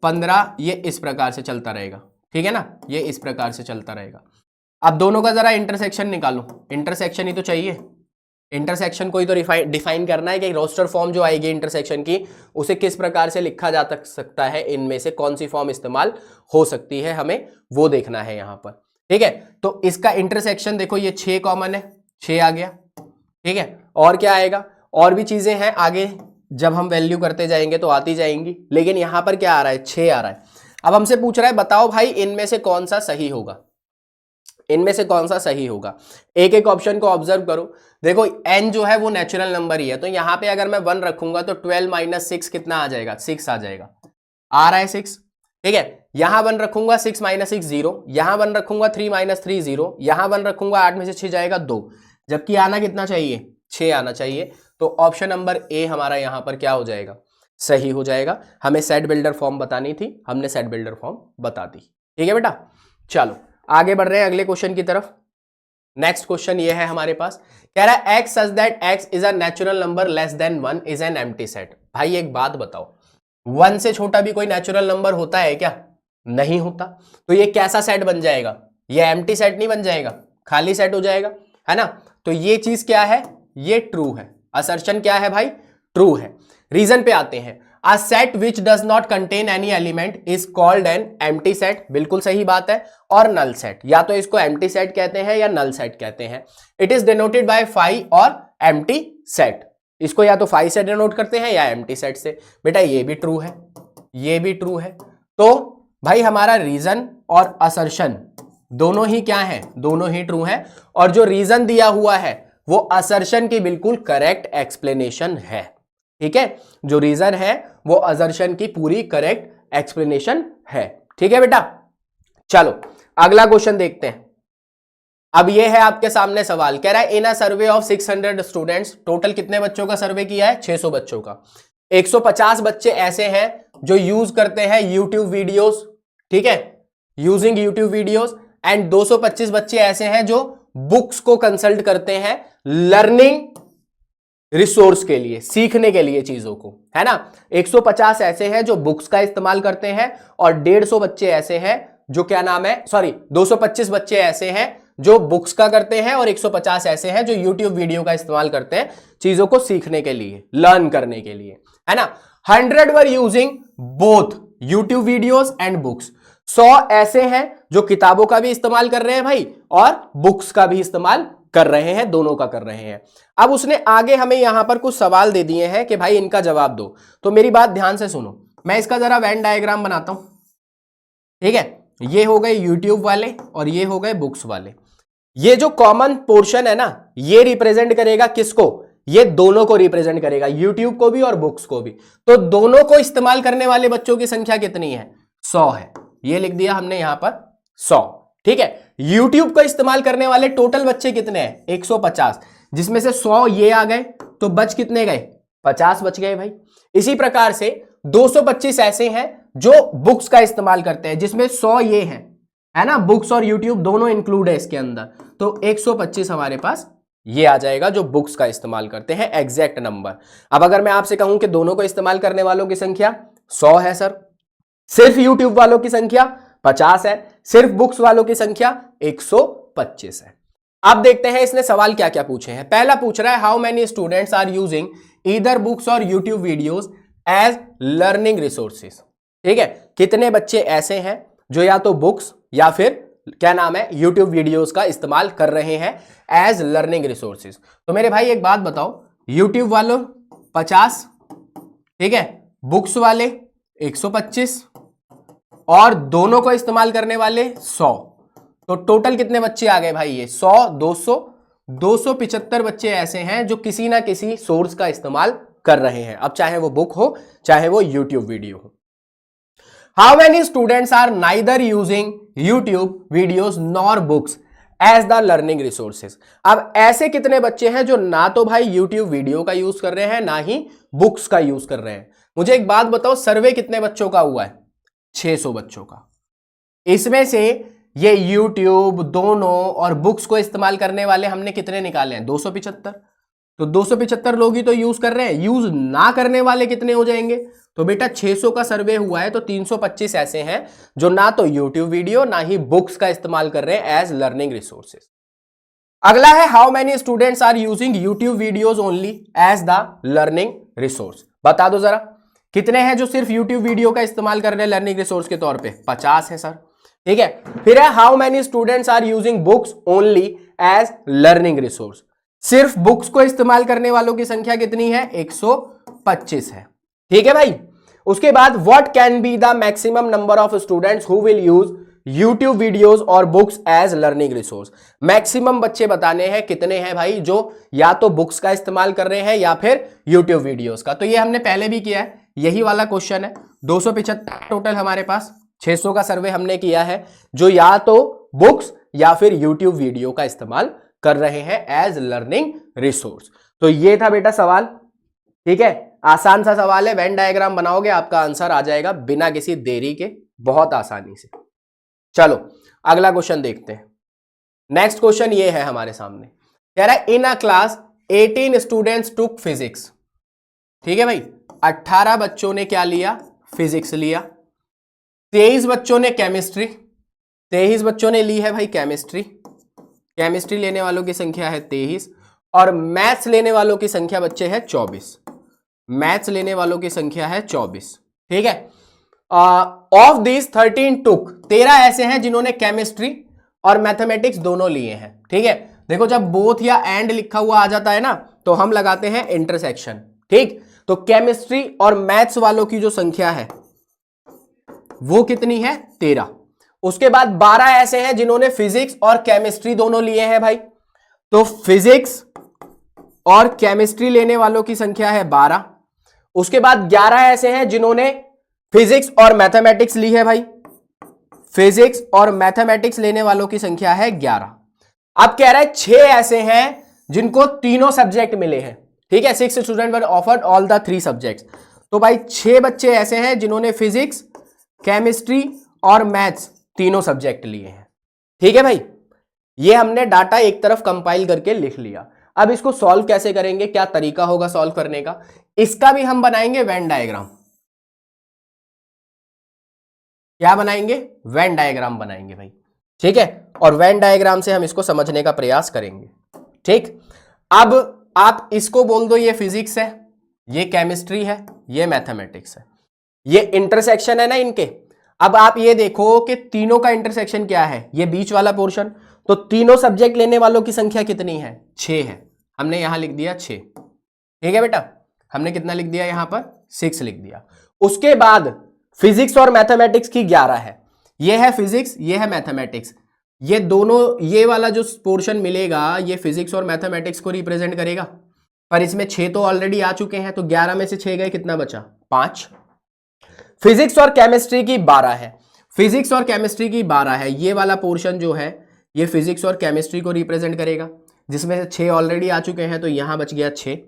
15 ये इस प्रकार से चलता रहेगा। ठीक है ना, ये इस प्रकार से चलता रहेगा। अब दोनों का जरा इंटरसेक्शन निकालो, इंटरसेक्शन ही तो चाहिए। इंटरसेक्शन को ही तो डिफाइन करना है कि रोस्टर फॉर्म जो आएगी इंटरसेक्शन की उसे किस प्रकार से लिखा जा सकता है, इनमें से कौन सी फॉर्म इस्तेमाल हो सकती है, हमें वो देखना है यहां पर। ठीक है, तो इसका इंटरसेक्शन देखो, ये 6 कॉमन है, 6 आ गया। ठीक है, और क्या आएगा, और भी चीजें हैं आगे जब हम वैल्यू करते जाएंगे तो आती जाएंगी, लेकिन यहां पर क्या आ रहा है, 6 आ रहा है। अब हमसे पूछ रहा है बताओ भाई इनमें से कौन सा सही होगा, इनमें से कौन सा सही होगा। एक एक ऑप्शन को ऑब्जर्व करो। देखो n जो है वो नेचुरल नंबर ही है, तो यहां पे अगर मैं 1 रखूंगा तो 12 - 6 कितना आ जाएगा, 6 आ जाएगा। आ रहा है 6। ठीक है, यहां 1 रखूंगा 6 - 6 0, यहां 1 रखूंगा 3 - 3 0, यहां 1 रखूंगा 8 में से 6 जाएगा 2, जबकि आना कितना चाहिए, 6 आना चाहिए। तो ऑप्शन नंबर ए हमारा यहां पर क्या हो जाएगा, सही हो जाएगा। हमें सेट बिल्डर फॉर्म बतानी थी, हमने सेट बिल्डर फॉर्म बता दी। ठीक है बेटा, चलो आगे बढ़ रहे हैं अगले क्वेश्चन की तरफ। नेक्स्ट क्वेश्चन ये है हमारे पास, कह रहा है x such that x is a natural number less than 1 is an empty set. भाई एक बात बताओ, 1 से छोटा भी कोई नेचुरल नंबर होता है क्या, नहीं होता। तो ये कैसा सेट बन जाएगा, ये एम्प्टी सेट नहीं बन जाएगा, खाली सेट हो जाएगा, है ना। तो ये चीज क्या है, ये ट्रू है। असर्शन क्या है भाई, ट्रू है। रीजन पे आते हैं, A set which does not contain any element is called an empty set, बिल्कुल सही बात है। और null set, या तो इसको empty set कहते हैं या null set कहते हैं। It is denoted by phi और empty set, इसको या तो phi से डिनोट करते हैं या empty set से। बेटा ये भी ट्रू है, ये भी ट्रू है। तो भाई हमारा रीजन और असर्शन दोनों ही क्या है, दोनों ही ट्रू है। और जो रीजन दिया हुआ है वो असर्शन की बिल्कुल करेक्ट एक्सप्लेनेशन है। ठीक है, जो रीजन है वो असर्शन की पूरी करेक्ट एक्सप्लेनेशन है। ठीक है बेटा, चलो अगला क्वेश्चन देखते हैं। अब ये है आपके सामने सवाल, कह रहा है in a survey of 600 students, total कितने बच्चों का सर्वे किया है, 600 बच्चों का। 150 बच्चे ऐसे हैं जो यूज करते हैं यूट्यूब वीडियोस, ठीक है, यूजिंग यूट्यूब वीडियोस। एंड 225 बच्चे ऐसे हैं जो बुक्स को कंसल्ट करते हैं लर्निंग रिसोर्स के लिए, सीखने के लिए चीजों को, है ना। 150 ऐसे हैं जो बुक्स का इस्तेमाल करते हैं और 150 बच्चे ऐसे हैं जो क्या नाम है, सॉरी 225 बच्चे ऐसे हैं जो बुक्स का करते हैं और 150 ऐसे हैं जो यूट्यूब वीडियो का इस्तेमाल करते हैं चीजों को सीखने के लिए, लर्न करने के लिए, है ना। 100 were using both YouTube videos and books. 100 ऐसे हैं जो किताबों का भी इस्तेमाल कर रहे हैं भाई और बुक्स का भी इस्तेमाल कर रहे हैं, दोनों का कर रहे हैं। अब उसने आगे हमें यहां पर कुछ सवाल दे दिए हैं कि भाई इनका जवाब दो। तो मेरी बात ध्यान से सुनो, मैं इसका जरा वेन डायग्राम बनाता हूं। ठीक है, ये हो गए यूट्यूब वाले और ये हो गए बुक्स वाले। ये जो कॉमन पोर्शन है ना, ये रिप्रेजेंट करेगा किसको, ये दोनों को रिप्रेजेंट करेगा, यूट्यूब को भी और बुक्स को भी। तो दोनों को इस्तेमाल करने वाले बच्चों की संख्या कितनी है? 100 है। ये लिख दिया हमने यहां पर 100, ठीक है। यूट्यूब को इस्तेमाल करने वाले टोटल बच्चे कितने हैं? 150, जिसमें से 100 ये आ गए, तो बच कितने गए? 50 बच गए भाई। इसी प्रकार से 225 ऐसे हैं जो बुक्स का इस्तेमाल करते हैं, जिसमें 100 ये हैं, है ना, बुक्स और यूट्यूब दोनों इंक्लूड है इसके अंदर। तो 125 हमारे पास ये आ जाएगा जो बुक्स का इस्तेमाल करते हैं, एग्जैक्ट नंबर। अब अगर मैं आपसे कहूं कि दोनों को इस्तेमाल करने वालों की संख्या 100 है सर, सिर्फ यूट्यूब वालों की संख्या 50 है, सिर्फ बुक्स वालों की संख्या 125 है। अब देखते हैं इसने सवाल क्या क्या पूछे हैं। पहला पूछ रहा है how many students are using either books और YouTube videos as learning resources. ठीक है, कितने बच्चे ऐसे हैं जो या तो बुक्स या फिर क्या नाम है यूट्यूब वीडियोस का इस्तेमाल कर रहे हैं एज लर्निंग रिसोर्सेज। तो मेरे भाई एक बात बताओ, यूट्यूब वालों 50, ठीक है, बुक्स वाले 125 और दोनों को इस्तेमाल करने वाले 100, तो टोटल कितने बच्चे आ गए भाई? ये 100, 200, 275 बच्चे ऐसे हैं जो किसी ना किसी सोर्स का इस्तेमाल कर रहे हैं, अब चाहे वो बुक हो चाहे वो यूट्यूब वीडियो हो। How many students are neither using YouTube videos nor books as the learning resources. अब ऐसे कितने बच्चे हैं जो ना तो भाई यूट्यूब वीडियो का यूज कर रहे हैं ना ही बुक्स का यूज कर रहे हैं? मुझे एक बात बताओ, सर्वे कितने बच्चों का हुआ है? 600 बच्चों का। इसमें से ये यूट्यूब दोनों और बुक्स को इस्तेमाल करने वाले हमने कितने निकाले हैं? 275। तो 275 लोग ही तो यूज कर रहे हैं, यूज ना करने वाले कितने हो जाएंगे? तो बेटा 600 का सर्वे हुआ है तो 325 ऐसे हैं जो ना तो यूट्यूब वीडियो ना ही बुक्स का इस्तेमाल कर रहे हैं एज लर्निंग रिसोर्सेज। अगला है how many students are using YouTube videos only as the learning resource. बता दो जरा, कितने हैं जो सिर्फ यूट्यूब वीडियो का इस्तेमाल कर रहे हैं लर्निंग रिसोर्स के तौर पे? 50 है सर, ठीक है। फिर है how many students are using books only as learning resource. सिर्फ बुक्स को इस्तेमाल करने वालों की संख्या कितनी है? 125 है, ठीक है भाई। उसके बाद what can be the maximum number of students who will use YouTube videos और books as learning resource. Maximum बच्चे बताने हैं कितने हैं भाई जो या तो बुक्स का इस्तेमाल कर रहे हैं या फिर यूट्यूब वीडियोस का। तो ये हमने पहले भी किया है, यही वाला क्वेश्चन है। 275 टोटल हमारे पास, 600 का सर्वे हमने किया है जो या तो बुक्स या फिर यूट्यूब वीडियो का इस्तेमाल कर रहे हैं एज लर्निंग रिसोर्स। तो ये था बेटा सवाल, ठीक है, आसान सा सवाल है। वेन डायग्राम बनाओगे आपका आंसर आ जाएगा बिना किसी देरी के, बहुत आसानी से। चलो अगला क्वेश्चन देखते हैं। नेक्स्ट क्वेश्चन ये है हमारे सामने, कह रहा है in a class 18 students took physics. ठीक है भाई, 18 बच्चों ने क्या लिया? फिजिक्स लिया। 23 बच्चों ने केमिस्ट्री, 23 बच्चों ने ली है भाई केमिस्ट्री, केमिस्ट्री लेने वालों की संख्या है 23, और मैथ्स लेने वालों की संख्या बच्चे है 24, मैथ्स लेने वालों की संख्या है 24, ठीक है। ऑफ दिस 13 टुक, 13 ऐसे हैं जिन्होंने केमिस्ट्री और मैथमेटिक्स दोनों लिए हैं, ठीक है। देखो जब बोथ या एंड लिखा हुआ आ जाता है ना तो हम लगाते हैं इंटरसेक्शन, ठीक। तो केमिस्ट्री और मैथ्स वालों की जो संख्या है वो कितनी है? 13। उसके बाद 12 ऐसे हैं जिन्होंने फिजिक्स और केमिस्ट्री दोनों लिए हैं भाई, तो फिजिक्स और केमिस्ट्री लेने वालों की संख्या है 12। उसके बाद 11 ऐसे हैं जिन्होंने फिजिक्स और मैथमेटिक्स ली है भाई, फिजिक्स और मैथमेटिक्स लेने वालों की संख्या है 11। अब कह रहा है 6 ऐसे हैं जिनको तीनों सब्जेक्ट मिले हैं, ठीक है। 6 student were offered all the 3 subjects. तो भाई 6 बच्चे ऐसे हैं जिन्होंने फिजिक्स, केमिस्ट्री और मैथ्स तीनों सब्जेक्ट लिए हैं, ठीक है भाई। ये हमने डाटा एक तरफ कंपाइल करके लिख लिया। अब इसको सॉल्व कैसे करेंगे, क्या तरीका होगा सॉल्व करने का, इसका भी हम बनाएंगे वेन डायग्राम। क्या बनाएंगे? वेन डायग्राम बनाएंगे भाई, ठीक है। और वेन डायग्राम से हम इसको समझने का प्रयास करेंगे, ठीक। अब आप इसको बोल दो ये फिजिक्स है, ये केमिस्ट्री है, ये मैथमेटिक्स है, ये इंटरसेक्शन है ना इनके। अब आप ये देखो कि तीनों का इंटरसेक्शन क्या है, ये बीच वाला पोर्शन। तो तीनों सब्जेक्ट लेने वालों की संख्या कितनी है? 6 है, हमने यहां लिख दिया 6, ठीक है बेटा। हमने कितना लिख दिया यहां पर? 6 लिख दिया। उसके बाद फिजिक्स और मैथमेटिक्स की 11 है, ये है फिजिक्स, ये है मैथमेटिक्स। ये दोनों, ये वाला जो पोर्शन मिलेगा ये फिजिक्स और मैथमेटिक्स को रिप्रेजेंट करेगा, पर इसमें 6 तो ऑलरेडी आ चुके हैं, तो 11 में से 6 गए, कितना बचा? 5। फिजिक्स और केमिस्ट्री की 12 है, फिजिक्स और केमिस्ट्री की 12 है। ये वाला पोर्शन जो है ये फिजिक्स और केमिस्ट्री को रिप्रेजेंट करेगा, जिसमें से 6 ऑलरेडी आ चुके हैं, तो यहां बच गया 6।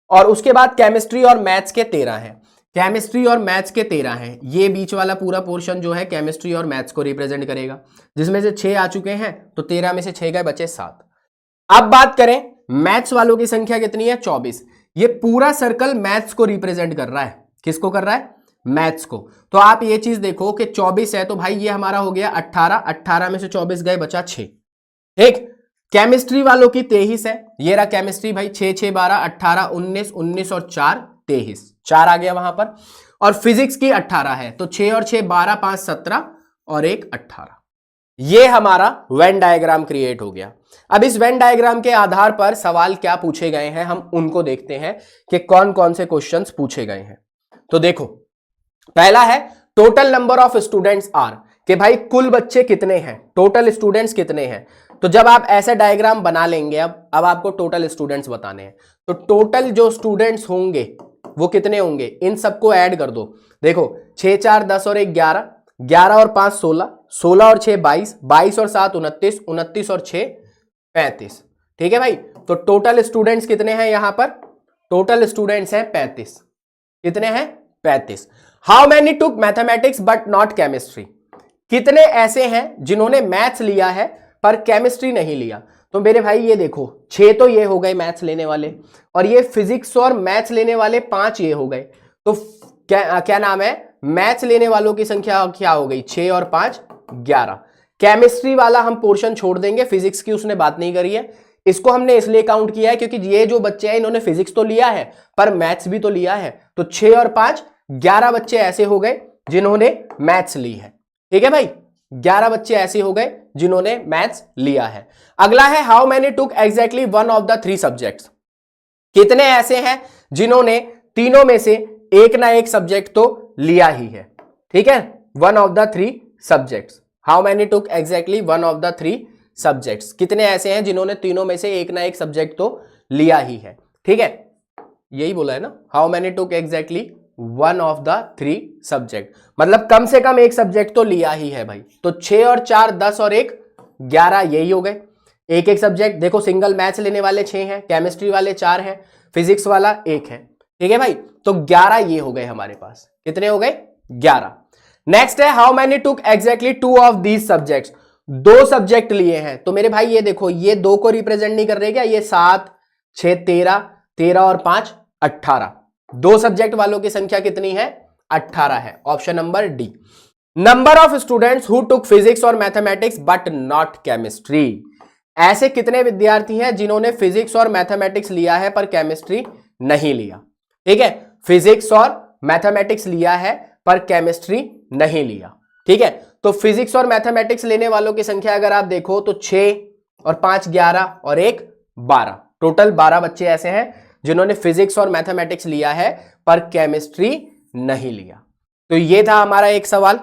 और उसके बाद केमिस्ट्री और मैथ्स के 13 है, केमिस्ट्री और मैथ्स के 13 हैं। ये बीच वाला पूरा पोर्शन जो है केमिस्ट्री और मैथ्स को रिप्रेजेंट करेगा, जिसमें से 6 आ चुके हैं, तो 13 में से 6 गए, बचे 7। अब बात करें मैथ्स वालों की संख्या कितनी है? 24। ये पूरा सर्कल मैथ्स को रिप्रेजेंट कर रहा है। किसको कर रहा है? मैथ्स को। तो आप ये चीज देखो कि 24 है, तो भाई ये हमारा हो गया 18, 18 में से 24 गए, बचा 6। ठीक। केमिस्ट्री वालों की 23 है, ये रहा केमिस्ट्री भाई, 6 6 12 18 19 19 और 4 23, 4 आ गया वहां पर। और फिजिक्स की 18 है, तो 6 और 6 12 5 17 और 1 18। ये हमारा वेन डायग्राम क्रिएट हो गया। अब इस वेन डायग्राम के आधार पर सवाल क्या पूछे गए हैं, हम उनको देखते हैं कि कौन कौन से क्वेश्चंस पूछे गए हैं। तो देखो, पहला है total number of students are, कि भाई कुल बच्चे कितने हैं, टोटल स्टूडेंट्स कितने हैं। तो जब आप ऐसे डायग्राम बना लेंगे, अब आपको टोटल स्टूडेंट्स बताने हैं, तो टोटल जो स्टूडेंट्स होंगे वो कितने होंगे, इन सबको ऐड कर दो। देखो 6 4 10 और 1 11, 11 और 5 16, 16 और 6 22, 22 और 7 29, 29 और 6 35। ठीक है भाई, तो टोटल स्टूडेंट्स कितने हैं यहां पर? टोटल स्टूडेंट्स हैं 35। कितने हैं? 35। How many took mathematics but not chemistry, कितने ऐसे हैं जिन्होंने मैथ्स लिया है पर केमिस्ट्री नहीं लिया। तो मेरे भाई ये देखो, 6 तो ये हो गए मैथ्स लेने वाले, और ये फिजिक्स और मैथ्स लेने वाले 5 ये हो गए। तो क्या नाम है, मैथ्स लेने वालों की संख्या क्या हो गई? 6 और 5 11। केमिस्ट्री वाला हम पोर्शन छोड़ देंगे, फिजिक्स की उसने बात नहीं करी है। इसको हमने इसलिए काउंट किया है क्योंकि ये जो बच्चे हैं इन्होंने फिजिक्स तो लिया है पर मैथ्स भी तो लिया है। तो 6 और 5 11 बच्चे ऐसे हो गए जिन्होंने मैथ्स ली है। ठीक है भाई, 11 बच्चे ऐसे हो गए जिन्होंने मैथ्स लिया है। अगला है how many took exactly one of the 3 subjects, कितने ऐसे हैं जिन्होंने तीनों में से एक ना एक सब्जेक्ट तो लिया ही है। ठीक है, one of the 3 subjects, how many took exactly one of the 3 subjects, कितने ऐसे हैं जिन्होंने तीनों में से एक ना एक सब्जेक्ट तो लिया ही है। ठीक है, यही बोला है ना, how many took exactly one of the 3 subject, मतलब कम से कम एक सब्जेक्ट तो लिया ही है भाई। तो 6 और 4 10 और 1 11, यही हो गए, एक एक सब्जेक्ट। देखो सिंगल मैथ्स लेने वाले 6 हैं, केमिस्ट्री वाले 4 हैं, फिजिक्स वाला 1 है। ठीक है भाई, तो 11 ये हो गए हमारे पास। कितने हो गए? 11। नेक्स्ट है how many took exactly 2 of these subjects, 2 subject लिए हैं। तो मेरे भाई ये देखो, ये 2 को रिप्रेजेंट नहीं कर रहे क्या, ये 7 6 13, 13 और 5 18, 2 सब्जेक्ट वालों की संख्या कितनी है? 18 है, option number D. Number of students who took physics और मैथमेटिक्स बट नॉट केमिस्ट्री, ऐसे कितने विद्यार्थी हैं जिन्होंने फिजिक्स और मैथमेटिक्स लिया है पर केमिस्ट्री नहीं लिया। ठीक है, फिजिक्स और मैथमेटिक्स लिया है पर केमिस्ट्री नहीं लिया। ठीक है, तो फिजिक्स और मैथमेटिक्स लेने वालों की संख्या अगर आप देखो तो 6 और 5 11 और 1 12, टोटल 12 बच्चे ऐसे हैं जिन्होंने फिजिक्स और मैथमेटिक्स लिया है पर केमिस्ट्री नहीं लिया। तो ये था हमारा एक सवाल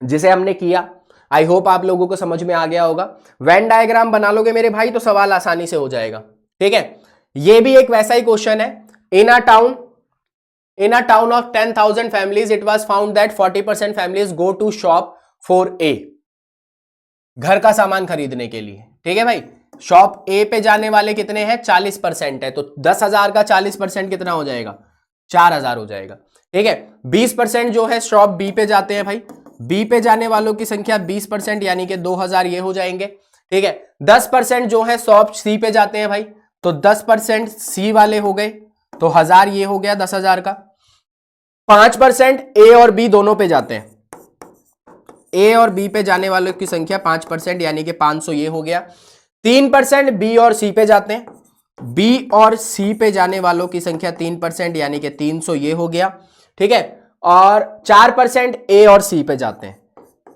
जिसे हमने किया। आई होप आप लोगों को समझ में आ गया होगा। वेन डायग्राम बना लोगे मेरे भाई तो सवाल आसानी से हो जाएगा। ठीक है, ये भी एक वैसा ही क्वेश्चन है। In a town of 10,000 families it was found that 40% families go to shop for A, घर का सामान खरीदने के लिए। ठीक है भाई, शॉप ए पे जाने वाले कितने हैं? 40% है, तो 10,000 का 40% कितना हो जाएगा? 4,000 हो जाएगा। ठीक है, 20% जो है शॉप बी पे जाते हैं भाई, बी पे जाने वालों की संख्या 20% यानी कि 2,000 ये हो जाएंगे। ठीक है, 10% जो है शॉप सी पे जाते हैं भाई, तो 10% सी वाले हो गए, तो 1,000 ये हो गया 10,000 का। 5% ए और बी दोनों पे जाते हैं, ए और बी पे जाने वालों की संख्या 5% यानी कि 500 ये हो गया। 3% बी और सी पे जाते हैं, बी और सी पे जाने वालों की संख्या 3% यानी कि 300 ये हो गया। ठीक है, और 4% ए और सी पे जाते हैं,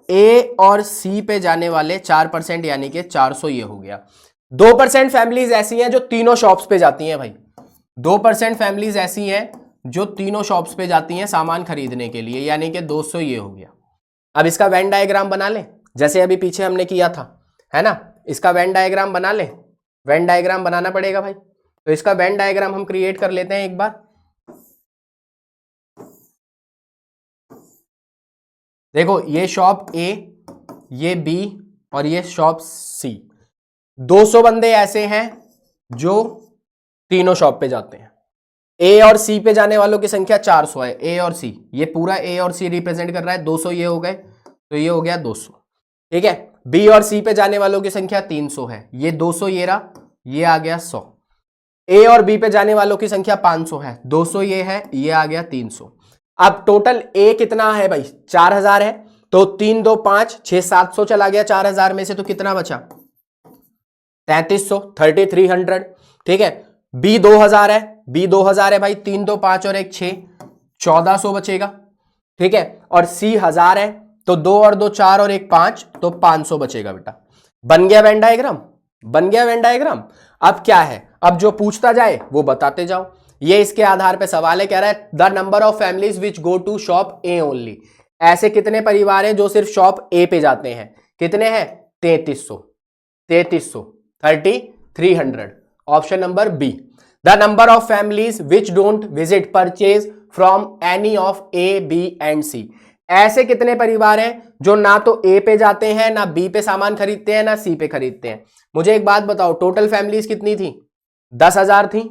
ए और सी पे जाने वाले 4% यानी कि 400 ये हो गया। 2% फैमिलीज ऐसी हैं जो तीनों शॉप्स पे जाती हैं भाई, 2% फैमिलीज ऐसी हैं जो तीनों शॉप्स पे जाती हैं सामान खरीदने के लिए, यानी कि 200 ये हो गया। अब इसका वेन डायग्राम बना लें जैसे अभी पीछे हमने किया था, है ना। इसका वेन डायग्राम बना लें, वेन डायग्राम बनाना पड़ेगा भाई। तो इसका वेन डायग्राम हम क्रिएट कर लेते हैं एक बार। देखो ये शॉप ए, ये बी और ये शॉप सी। 200 बंदे ऐसे हैं जो तीनों शॉप पे जाते हैं। ए और सी पे जाने वालों की संख्या 400 है। ए और सी, ये पूरा ए और सी रिप्रेजेंट कर रहा है। 200 ये हो गए, तो ये हो गया 200। ठीक है। बी और सी पे जाने वालों की संख्या 300 है। ये 200 ये रहा, ये आ गया 100। ए और बी पे जाने वालों की संख्या 500 है। 200 ये है, ये आ गया 300। अब टोटल ए कितना है भाई? 4000 है। तो 3 2 5 6 700 चला गया 4000 में से, तो कितना बचा? 3300, 3300। ठीक है। बी 2000 है, बी 2000 है भाई। 3 2 5 और 1 6, 1400 बचेगा। ठीक है। और सी 1000 है, तो 2 और 2 4 और 1 5, तो 500 बचेगा बेटा। बन गया वेन डायग्राम, बन गया वेन डायग्राम। अब क्या है, अब जो पूछता जाए वो बताते जाओ। ये इसके आधार पे सवाल है, कह रहा है the number of families which go to shop A only. ऐसे कितने परिवार हैं जो सिर्फ शॉप ए पे जाते हैं? कितने हैं? 3300, 3300। Option number B. The number of families which don't visit purchase from any of A, B and C. ऐसे कितने परिवार हैं जो ना तो ए पे जाते हैं, ना बी पे सामान खरीदते हैं, ना सी पे खरीदते हैं? मुझे एक बात बताओ, टोटल फैमिलीज कितनी थी? 10,000 थी।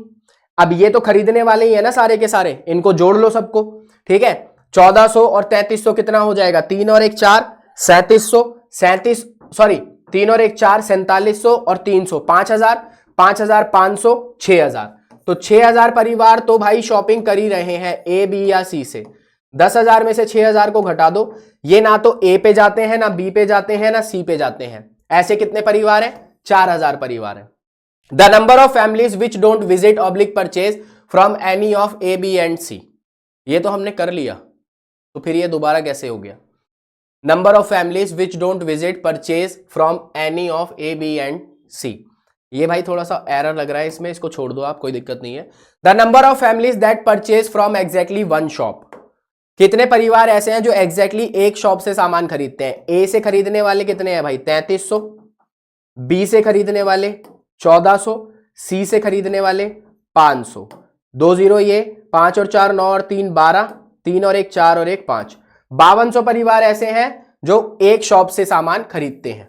अब ये तो खरीदने वाले ही है ना सारे के सारे, इनको जोड़ लो सबको। ठीक है। 1400 और 3300 कितना हो जाएगा? 3 और 1 4, 3700, सॉरी 3 और 1 4, 4700 और 300, 5000, 5500, 6000। तो 6000 परिवार तो भाई शॉपिंग कर ही रहे हैं ए, बी या सी से। 10,000 में से 6000 को घटा दो। ये ना तो ए पे जाते हैं, ना बी पे जाते हैं, ना सी पे जाते हैं। ऐसे कितने परिवार हैं? 4000 परिवार हैं। The number of families which don't visit oblique purchase from any of A, B and C. ये तो हमने कर लिया, तो फिर ये दोबारा कैसे हो गया? Number of families which don't visit purchase from any of A, B and C. ये भाई थोड़ा सा एरर लग रहा है इसमें, इसको छोड़ दो आप, कोई दिक्कत नहीं है। The number of families that purchase from exactly one shop. कितने परिवार ऐसे हैं जो एग्जैक्टली एक शॉप से सामान खरीदते हैं? ए से खरीदने वाले कितने हैं भाई? 3300। बी से खरीदने वाले 1400, सी से खरीदने वाले 500। 2 0 ये, 5 और 4 9 और 3 12, 3 और 1 4 और 1 5, 5200 परिवार ऐसे हैं जो एक शॉप से सामान खरीदते हैं,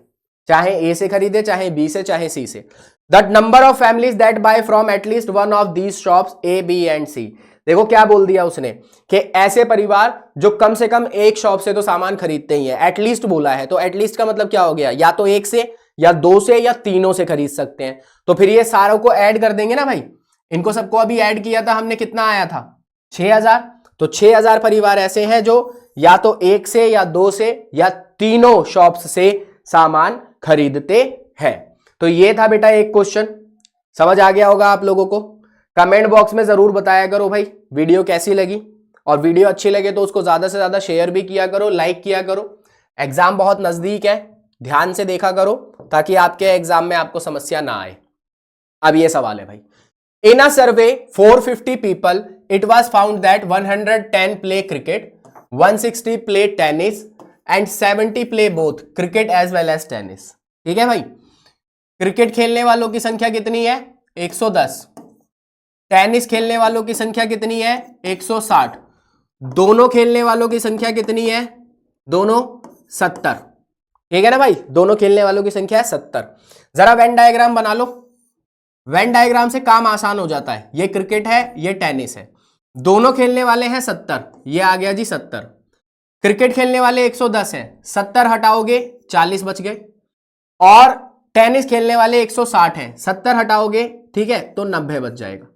चाहे ए से खरीदे, चाहे बी से, चाहे सी से। The number of families that buy from at least one of these shops A, B and C. देखो क्या बोल दिया उसने कि ऐसे परिवार जो कम से कम एक शॉप से तो सामान खरीदते ही है। एटलीस्ट बोला है, तो एटलीस्ट का मतलब क्या हो गया? या तो एक से, या दो से, या तीनों से खरीद सकते हैं। तो फिर ये सारों को ऐड कर देंगे ना भाई। इनको सबको अभी ऐड किया था हमने, कितना आया था? 6000। तो 6000 परिवार ऐसे हैं जो या तो एक से, या दो से, या तीनों शॉप्स से सामान खरीदते हैं। तो ये था बेटा एक क्वेश्चन। समझ आ गया होगा आप लोगों को? कमेंट बॉक्स में जरूर बताया करो भाई वीडियो कैसी लगी, और वीडियो अच्छी लगे तो उसको ज्यादा से ज्यादा शेयर भी किया करो, लाइक किया करो। एग्जाम बहुत नजदीक है, ध्यान से देखा करो ताकि आपके एग्जाम में आपको समस्या ना आए। अब ये सवाल है भाई, in a survey 450 people it was found that 110 play cricket, 160 play tennis and 70 play both cricket as well as tennis. ठीक है भाई। क्रिकेट खेलने वालों की संख्या कितनी है? 110। टेनिस खेलने वालों की संख्या कितनी है? 160। दोनों खेलने वालों की संख्या कितनी है? दोनों 70। ठीक है ना भाई, दोनों खेलने वालों की संख्या है 70। जरा वेन डायग्राम बना लो। वेन डायग्राम से काम आसान हो जाता है। ये क्रिकेट है, ये टेनिस है, दोनों खेलने वाले हैं 70। ये आ गया जी 70। क्रिकेट खेलने वाले 110 हैं, 70 हटाओगे 40 बच गए। और टेनिस खेलने वाले 160 हैं, 70 हटाओगे, ठीक है, तो 90 बच जाएगा।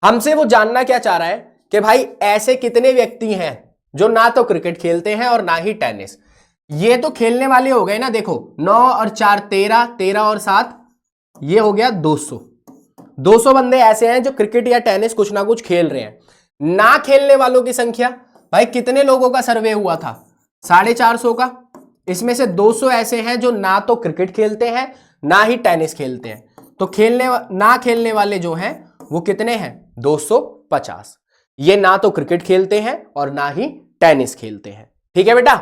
हमसे वो जानना क्या चाह रहा है कि भाई ऐसे कितने व्यक्ति हैं जो ना तो क्रिकेट खेलते हैं और ना ही टेनिस। ये तो खेलने वाले हो गए ना, देखो 9 और 4 13, 13 और 7 ये हो गया 200। 200 बंदे ऐसे हैं जो क्रिकेट या टेनिस कुछ ना कुछ खेल रहे हैं। ना खेलने वालों की संख्या भाई कितने लोगों का सर्वे हुआ था? 450 का। इसमें से 200 ऐसे हैं जो ना तो क्रिकेट खेलते हैं ना ही टेनिस खेलते हैं। तो ना खेलने वाले जो हैं वो कितने हैं? 250। ये ना तो क्रिकेट खेलते हैं और ना ही टेनिस खेलते हैं। ठीक है बेटा,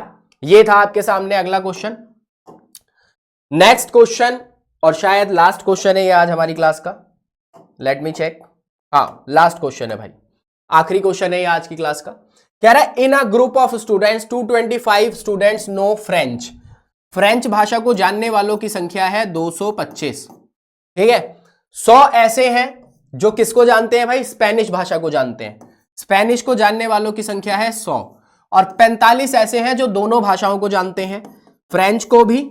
ये था आपके सामने अगला क्वेश्चन। नेक्स्ट क्वेश्चन, और शायद लास्ट क्वेश्चन है ये आज हमारी क्लास का। Let me check. हाँ, लास्ट क्वेश्चन है भाई, आखिरी क्वेश्चन है ये आज की क्लास का। कह रहा है in a group of students 225 students no French. French भाषा को जानने वालों की संख्या है 225। ठीक है, 100 ऐसे हैं जो किसको जानते हैं भाई, स्पेनिश भाषा को जानते हैं। स्पेनिश को जानने वालों की संख्या है 100 और 45 ऐसे हैं जो दोनों भाषाओं को जानते हैं, फ्रेंच को भी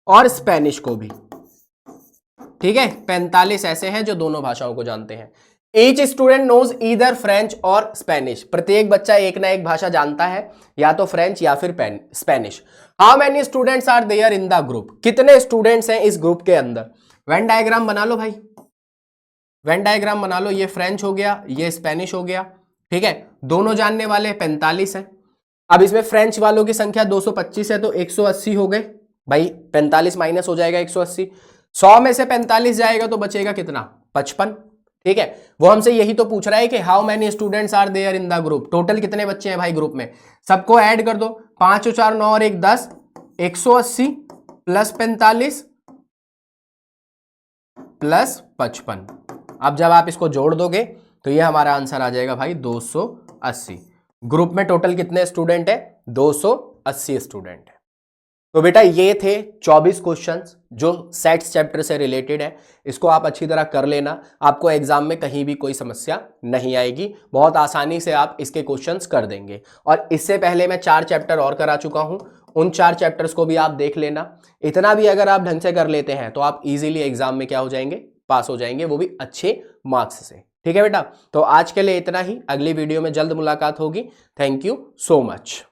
और स्पेनिश को भी। ठीक है, 45 ऐसे हैं जो दोनों भाषाओं को जानते हैं। Each student knows either French और स्पेनिश। प्रत्येक बच्चा एक ना एक भाषा जानता है, या तो फ्रेंच या फिर Spanish. How many students are there in the group. कितने स्टूडेंट्स हैं इस ग्रुप के अंदर। वेन डायग्राम बना लो भाई, वेन डायग्राम बना लो। ये फ्रेंच हो गया, ये स्पेनिश हो गया। ठीक है, दोनों जानने वाले 45 हैं। अब इसमें फ्रेंच वालों की संख्या 225 है तो 180 हो गए भाई, 45 माइनस हो जाएगा 180। 100 में से 45 जाएगा तो बचेगा कितना, 55। ठीक है, वो हमसे यही तो पूछ रहा है कि how many students are there in the group. Total कितने बच्चे हैं भाई ग्रुप में, सबको ऐड कर दो। 5 और 4 9 और 1 10, 180 प्लस 45 प्लस 55। अब जब आप इसको जोड़ दोगे तो ये हमारा आंसर आ जाएगा भाई 280। ग्रुप में टोटल कितने स्टूडेंट है, 280 स्टूडेंट है। तो बेटा ये थे 24 क्वेश्चंस जो सेट्स चैप्टर से रिलेटेड है। इसको आप अच्छी तरह कर लेना, आपको एग्जाम में कहीं भी कोई समस्या नहीं आएगी, बहुत आसानी से आप इसके क्वेश्चंस कर देंगे। और इससे पहले मैं 4 चैप्टर और करा चुका हूं, उन 4 चैप्टर्स को भी आप देख लेना। इतना भी अगर आप ढंग से कर लेते हैं तो आप इजीली एग्जाम में क्या हो जाएंगे, पास हो जाएंगे, वो भी अच्छे मार्क्स से। ठीक है बेटा, तो आज के लिए इतना ही, अगली वीडियो में जल्द मुलाकात होगी। Thank you so much.